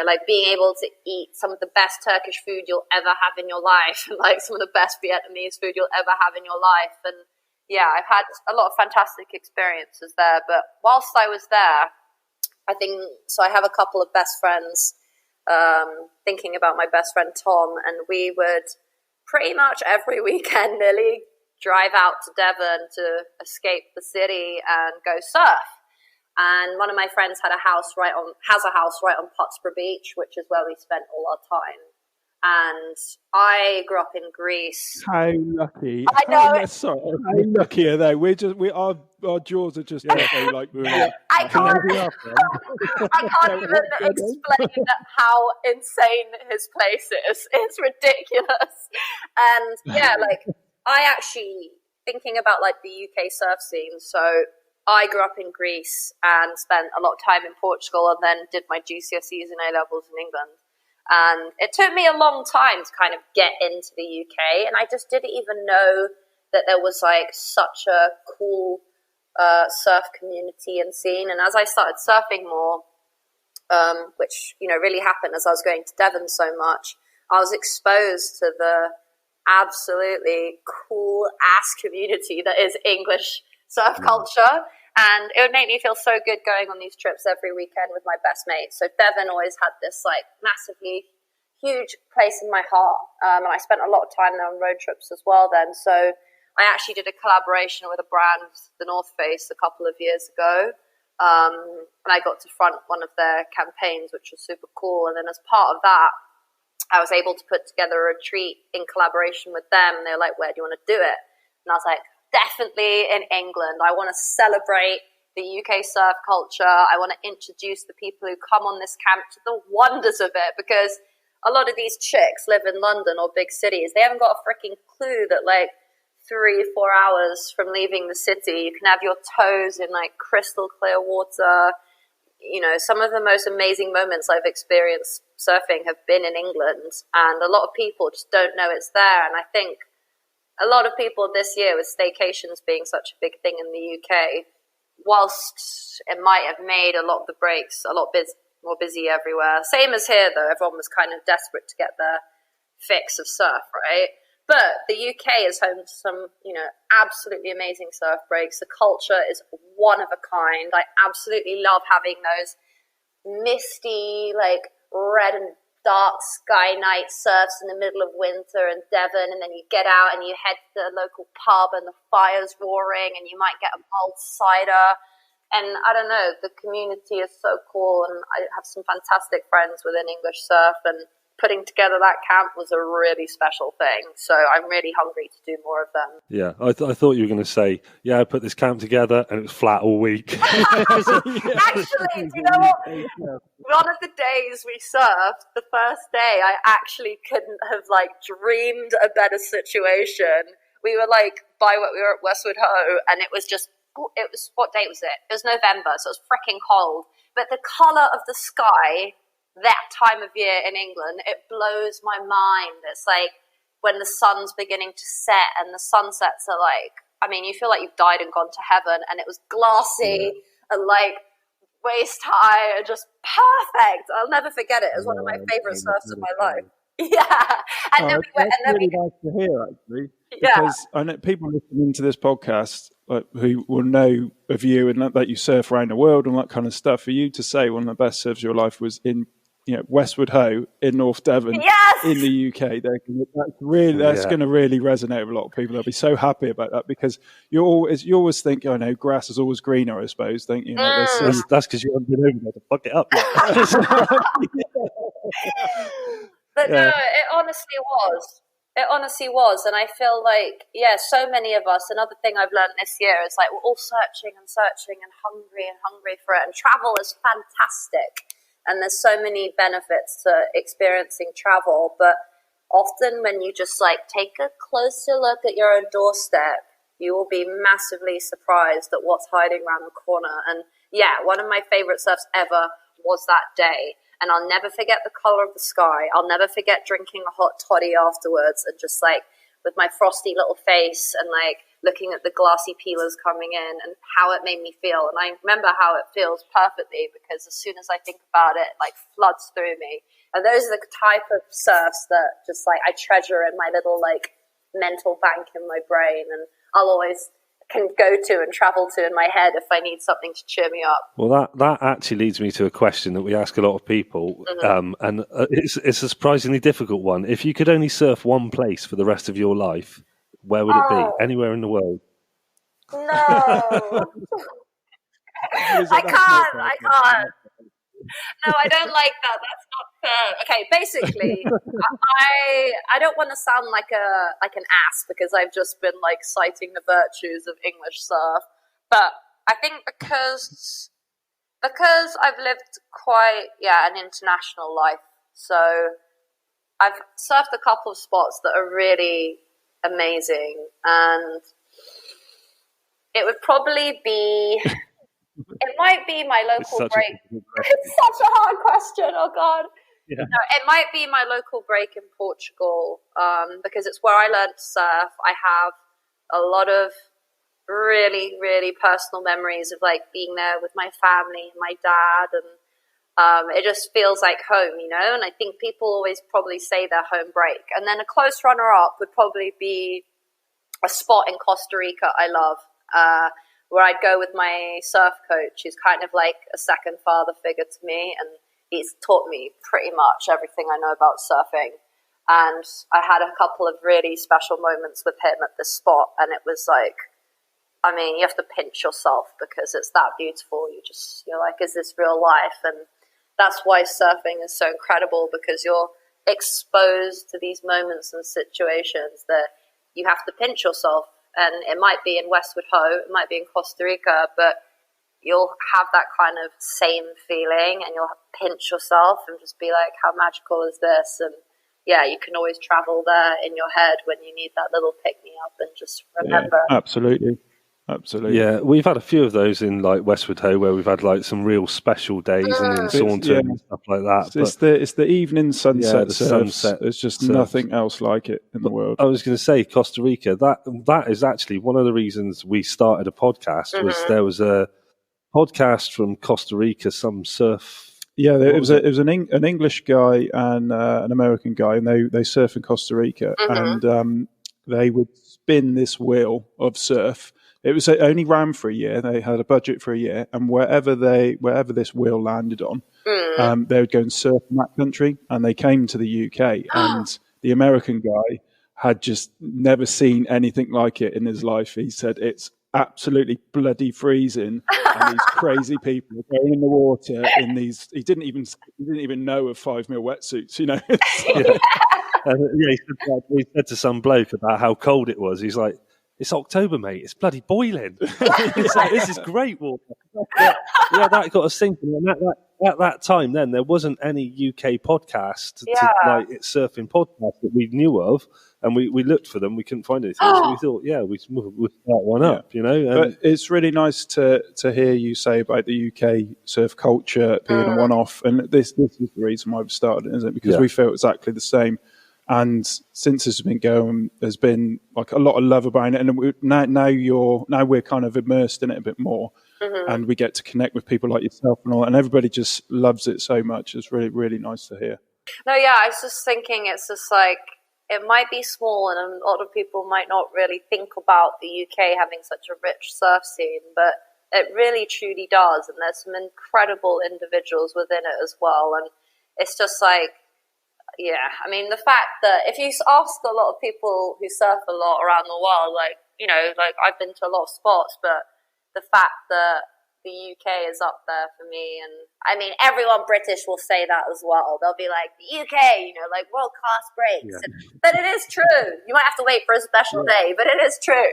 like being able to eat some of the best Turkish food you'll ever have in your life, and like some of the best Vietnamese food you'll ever have in your life. And yeah, I've had a lot of fantastic experiences there. But whilst I was there, I think, so I have a couple of best friends, thinking about my best friend Tom, and we would pretty much every weekend nearly drive out to Devon to escape the city and go surf. And one of my friends has a house right on Pottsborough Beach, which is where we spent all our time. And I grew up in Greece. How lucky! I know. How lucky are they? Our jaws are just like we're like. I can't even explain how insane his place is. It's ridiculous. And yeah, like I actually thinking about like the UK surf scene. So I grew up in Greece and spent a lot of time in Portugal, and then did my GCSEs and A-levels in England. And it took me a long time to kind of get into the UK, and I just didn't even know that there was like such a cool surf community and scene. And as I started surfing more, which really happened as I was going to Devon so much, I was exposed to the absolutely cool ass community that is English surf culture. And it would make me feel so good going on these trips every weekend with my best mates. So Devon always had this like massively huge place in my heart. And I spent a lot of time there on road trips as well then. So I actually did a collaboration with a brand, the North Face, a couple of years ago. And I got to front one of their campaigns, which was super cool. And then as part of that, I was able to put together a retreat in collaboration with them. And they were like, where do you want to do it? And I was like, definitely in England. I want to celebrate the UK surf culture. I want to introduce the people who come on this camp to the wonders of it, because a lot of these chicks live in London or big cities. They haven't got a freaking clue that like 3-4 hours from leaving the city, you can have your toes in like crystal clear water. Some of the most amazing moments I've experienced surfing have been in England, and a lot of people just don't know it's there. And I think a lot of people this year, with staycations being such a big thing in the UK, whilst it might have made a lot of the breaks a lot more busy everywhere. Same as here, though. Everyone was kind of desperate to get their fix of surf, right? But the UK is home to some, absolutely amazing surf breaks. The culture is one of a kind. I absolutely love having those misty, like red and dark sky night surfs in the middle of winter in Devon, and then you get out and you head to the local pub and the fire's roaring and you might get a mulled cider. And I don't know, the community is so cool, and I have some fantastic friends within English surf, and putting together that camp was a really special thing. So I'm really hungry to do more of them. Yeah, I thought you were going to say, I put this camp together and it was flat all week. Actually, do you know what? One of the days we surfed, the first day, I actually couldn't have like dreamed a better situation. We were like we were at Westwood Ho, and it was what date was it? It was November, so it was freaking cold. But the colour of the sky that time of year in England, it blows my mind. It's like when the sun's beginning to set, and the sunsets are like, you feel like you've died and gone to heaven, and it was glassy and like waist high and just perfect. I'll never forget it. It was one of my favourite surfs of my life. Yeah. And then we went, and then really nice to hear, actually, because I know people listening to this podcast who will know of you and that you surf around the world and that kind of stuff. For you to say one of the best surfs of your life was in Westwood Ho in North Devon, in the UK, that's going to really resonate with a lot of people. They'll be so happy about that, because you always think, grass is always greener, I suppose, don't you? That's because you haven't been over there to fuck it up yet. But no, it honestly was. It honestly was. And I feel like, so many of us, another thing I've learned this year is like we're all searching and hungry for it. And travel is fantastic. And there's so many benefits to experiencing travel. But often when you just like take a closer look at your own doorstep, you will be massively surprised at what's hiding around the corner. And one of my favorite surfs ever was that day. And I'll never forget the color of the sky. I'll never forget drinking a hot toddy afterwards, and just like with my frosty little face and like looking at the glassy peelers coming in and how it made me feel. And I remember how it feels perfectly because as soon as I think about it, like floods through me. And those are the type of surfs that just like I treasure in my little like mental bank in my brain, and I'll always can go to and travel to in my head if I need something to cheer me up. Well, that actually leads me to a question that we ask a lot of people, and it's a surprisingly difficult one. If you could only surf one place for the rest of your life, where would it be? Anywhere in the world? No. I can't. No, I don't like that. That's not fair. Okay, basically, I don't want to sound like an ass because I've just been like citing the virtues of English surf, but I think because I've lived quite an international life, so I've surfed a couple of spots that are really amazing, and it would probably be. It might be my local break. It's such a hard question. Oh God. Yeah. No, it might be my local break in Portugal because it's where I learned to surf. I have a lot of really, really personal memories of like being there with my family and my dad, and it just feels like home, you know. And I think people always probably say their home break. And then a close runner-up would probably be a spot in Costa Rica I love. Where I'd go with my surf coach, who's kind of like a second father figure to me, and he's taught me pretty much everything I know about surfing. And I had a couple of really special moments with him at this spot, and it was like, I mean, you have to pinch yourself because it's that beautiful. You're like, is this real life? And that's why surfing is so incredible, because you're exposed to these moments and situations that you have to pinch yourself. And it might be in Westwood Ho, it might be in Costa Rica, but you'll have that kind of same feeling and you'll pinch yourself and just be like, how magical is this? And yeah, you can always travel there in your head when you need that little pick-me-up and just remember. Yeah, absolutely. Yeah, we've had a few of those in like Westwood Ho where we've had like some real special days and in Saunton and stuff like that. It's the evening sunset sunset. There's just nothing else like it in the world. I was going to say Costa Rica. That is actually one of the reasons we started a podcast. Was there was a podcast from Costa Rica, some surf. Yeah, it was an English guy and an American guy, and they surf in Costa Rica, and they would spin this wheel of surf. It only ran for a year. They had a budget for a year, and wherever this wheel landed on, they would go and surf in that country. And they came to the UK, and the American guy had just never seen anything like it in his life. He said it's absolutely bloody freezing, and these crazy people are going in the water in these. He didn't even know of 5 mil wetsuits, you know. He said to some bloke about how cold it was. He's like, it's October, mate. It's bloody boiling. It's like, this is great water. That got us thinking. And at that time, then there wasn't any UK podcast, like it's surfing podcast that we knew of, and we looked for them. We couldn't find anything, so we thought, we'll start one up, you know. But it's really nice to hear you say about the UK surf culture being a one-off, and this is the reason why we've started it, isn't it? Because we feel exactly the same. And since this has been going, there's been like a lot of love about it, and now we're kind of immersed in it a bit more, and we get to connect with people like yourself and all that, and everybody just loves it so much. It's really, really nice to hear. No, yeah, I was just thinking, it's just like it might be small, and a lot of people might not really think about the UK having such a rich surf scene, but it really truly does, and there's some incredible individuals within it as well, and it's just like. Yeah, I mean, the fact that if you ask a lot of people who surf a lot around the world, like, you know, like I've been to a lot of spots, but the fact that the UK is up there for me, and I mean, everyone British will say that as well. They'll be like, the UK, you know, like world-class breaks. Yeah. But it is true. You might have to wait for a special day, but it is true.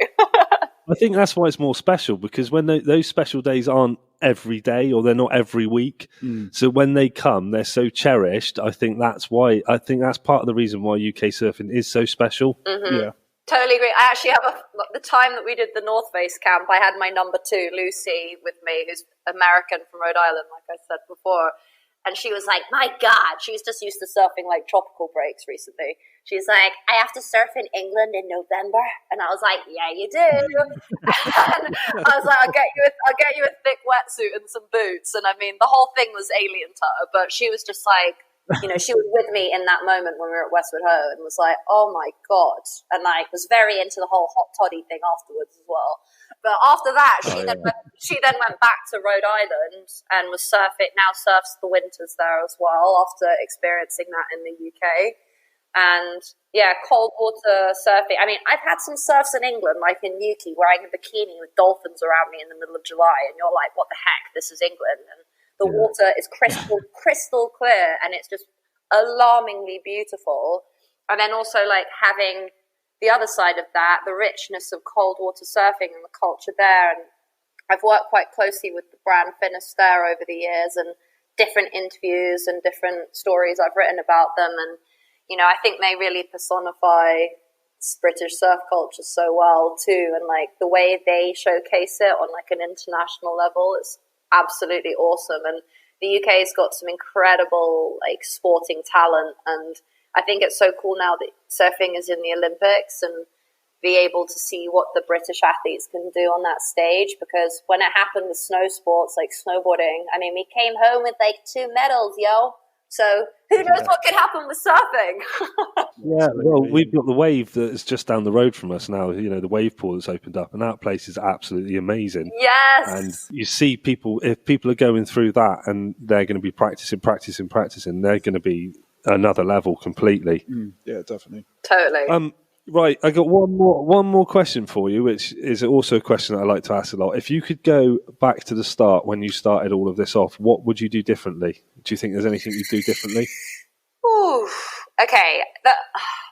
I think that's why it's more special, because when those special days aren't every day or they're not every week, so when they come, they're so cherished. I think that's part of the reason why UK surfing is so special. Yeah, totally agree. I actually have the time that we did the North Face camp, I had my number 2 Lucy with me, who's American from Rhode Island, like I said before, and she was like, my God, she's just used to surfing like tropical breaks recently. she's like, I have to surf in England in November. And I was like, yeah, you do. And I was like, I'll get you a thick wetsuit and some boots. And I mean, the whole thing was alien to her, but she was just like, she was with me in that moment when we were at Westwood Ho and was like, oh my God. And like was very into the whole hot toddy thing afterwards as well. But after that, she then went back to Rhode Island and was now surfs the winters there as well after experiencing that in the UK. And yeah, cold water surfing. I mean, I've had some surfs in England, like in Newquay, wearing a bikini with dolphins around me in the middle of July. And you're like, what the heck? This is England. And the water is crystal clear, and it's just alarmingly beautiful. And then also like having the other side of that, the richness of cold water surfing and the culture there. And I've worked quite closely with the brand Finisterre over the years, and different interviews and different stories I've written about them. And, I think they really personify British surf culture so well too. And like the way they showcase it on like an international level is absolutely awesome. And the UK's got some incredible like sporting talent, and I think it's so cool now that surfing is in the Olympics, and be able to see what the British athletes can do on that stage. Because when it happened with snow sports like snowboarding, I mean, we came home with like 2 medals, yo. So who knows what could happen with surfing? Yeah, well, we've got the wave that's just down the road from us now. The wave pool that's opened up, and that place is absolutely amazing. Yes. And you see people, if people are going through that and they're going to be practicing, they're going to be another level completely. Yeah, definitely. Totally. Right, I got one more question for you, which is also a question that I like to ask a lot. If you could go back to the start when you started all of this off, what would you do differently? Do you think there's anything you'd do differently? Ooh, okay.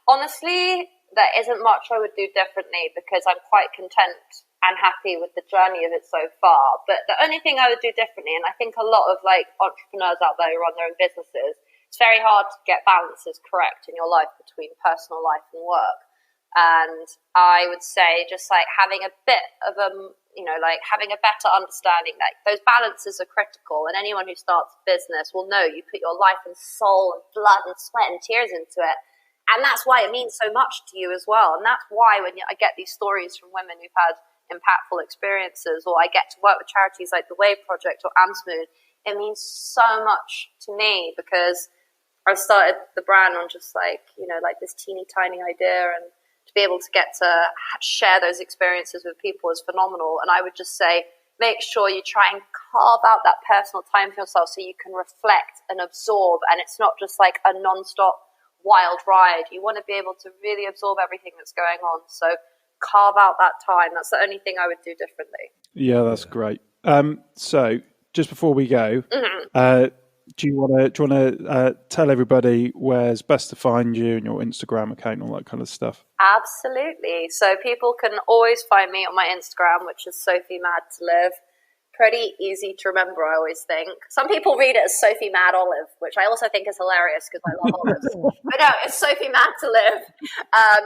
Honestly, there isn't much I would do differently, because I'm quite content and happy with the journey of it so far. But the only thing I would do differently, and I think a lot of like entrepreneurs out there who run their own businesses, it's very hard to get balances correct in your life between personal life and work. And I would say just like having a bit of having a better understanding that those balances are critical. And anyone who starts a business will know you put your life and soul and blood and sweat and tears into it. And that's why it means so much to you as well. And that's why when I get these stories from women who've had impactful experiences, or I get to work with charities like the Wave Project or Amstermoon, it means so much to me, because I started the brand on just like this teeny tiny idea, and to be able to get to share those experiences with people is phenomenal. And I would just say, make sure you try and carve out that personal time for yourself so you can reflect and absorb. And it's not just like a non-stop wild ride. You want to be able to really absorb everything that's going on. So carve out that time. That's the only thing I would do differently. Yeah, that's great. So just before we go, do you want to tell everybody where's best to find you and your Instagram account and all that kind of stuff? Absolutely. So people can always find me on my Instagram, which is Sophie Madtolive. Pretty easy to remember, I always think. Some people read it as Sophie Madtolive, which I also think is hilarious because I love olives. But no, it's Sophie Madtolive.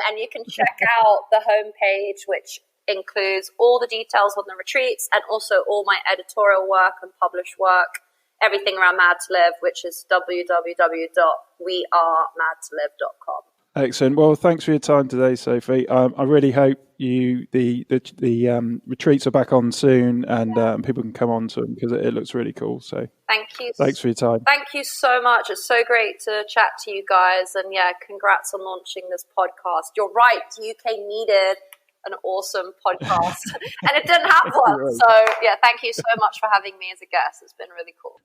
And you can check out the homepage, which includes all the details on the retreats and also all my editorial work and published work. Everything around Madtolive, which is www.wearemadtolive.com. Excellent. Well, thanks for your time today, Sophie. I really hope the retreats are back on soon, and people can come on to them because it looks really cool. So thank you. Thanks for your time. Thank you so much. It's so great to chat to you guys, and yeah, congrats on launching this podcast. You're right, UK needed an awesome podcast, and it didn't have one. So yeah, thank you so much for having me as a guest. It's been really cool.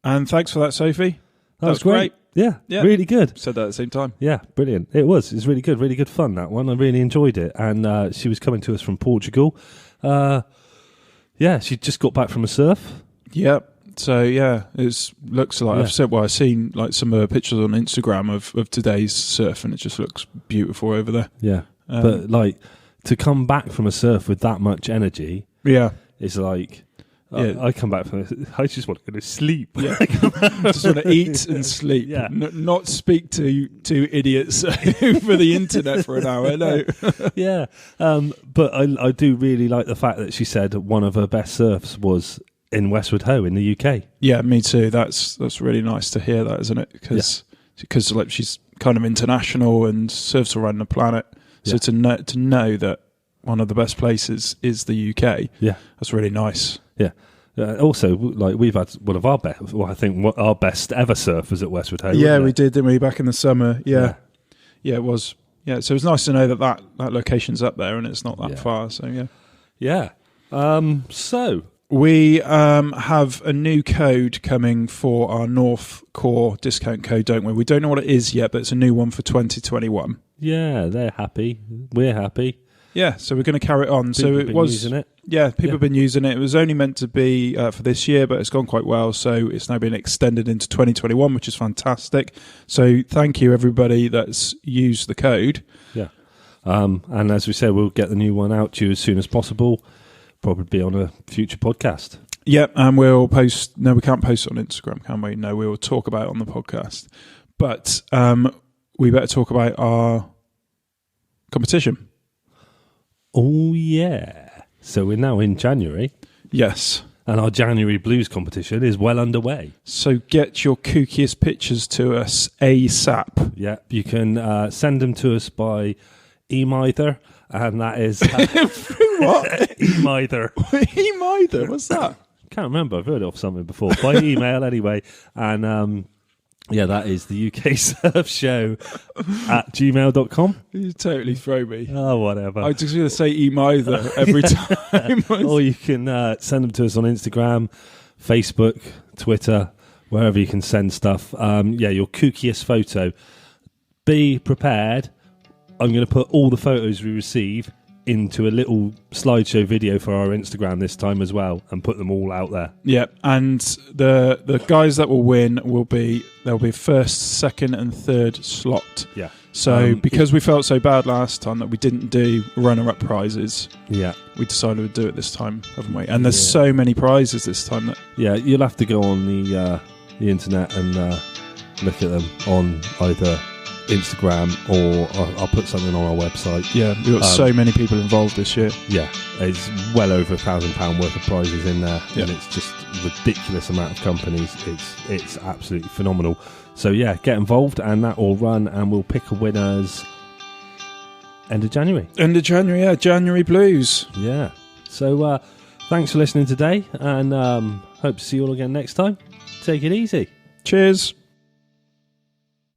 And thanks for that, Sophie. That was great. Yeah, really good. Said that at the same time. Yeah, brilliant. It was really good fun, that one. I really enjoyed it. And she was coming to us from Portugal. She just got back from a surf. Yeah. So yeah, it looks like I've seen like some of her pictures on Instagram of today's surf, and it just looks beautiful over there. Yeah, but like to come back from a surf with that much energy, is like. I come back from this. I just want to go to sleep. Yeah. Just want to eat and sleep. Yeah. Not speak to idiots over the internet for an hour. No. Yeah. But I do really like the fact that she said one of her best surfs was in Westwood Ho in the UK. Yeah, me too. That's really nice to hear that, isn't it? Because like she's kind of international and serves around the planet. So to know that one of the best places is the UK, that's really nice. Yeah. Also, like we've had one of our best, our best ever surfers at Westwood Ho. Yeah, we did, didn't we? Back in the summer. Yeah, it was. Yeah, so it's nice to know that location's up there and it's not that far. So yeah. So we have a new code coming for our North Core discount code, don't we? We don't know what it is yet, but it's a new one for 2021. Yeah, they're happy. We're happy. Yeah, so we're going to carry it on. People so have it been was using it. Yeah, people have been using it. It was only meant to be for this year, but it's gone quite well. So it's now been extended into 2021, which is fantastic. So thank you, everybody that's used the code. Yeah. And as we said, we'll get the new one out to you as soon as possible. Probably be on a future podcast. Yep, and we'll post... No, we can't post it on Instagram, can we? No, we will talk about it on the podcast. But we better talk about our competition. Oh, yeah. So we're now in January. Yes. And our January Blues competition is well underway. So get your kookiest pictures to us ASAP. Yeah, you can send them to us by Emither, and that is... What? Emither. Emither? What's that? Can't remember. I've heard it off something before. By email, anyway. And... that is the UK Surf Show at gmail.com. You totally throw me. Oh, whatever. I was just going to say Emither every time. Or you can send them to us on Instagram, Facebook, Twitter, wherever you can send stuff. Your kookiest photo. Be prepared. I'm going to put all the photos we receive into a little slideshow video for our Instagram this time as well, and put them all out there. Yeah, and the guys that will win there'll be first, second, and third slot. Yeah. So because we felt so bad last time that we didn't do runner-up prizes, we decided we'd do it this time, haven't we? And there's so many prizes this time that you'll have to go on the internet and look at them on either Instagram or I'll put something on our website. Yeah, we've got so many people involved this year. Yeah, it's well over £1,000 worth of prizes in there, and it's just a ridiculous amount of companies. It's absolutely phenomenal. So get involved, and that will run, and we'll pick a winners end of January. January Blues. Yeah. So thanks for listening today, and hope to see you all again next time. Take it easy. Cheers.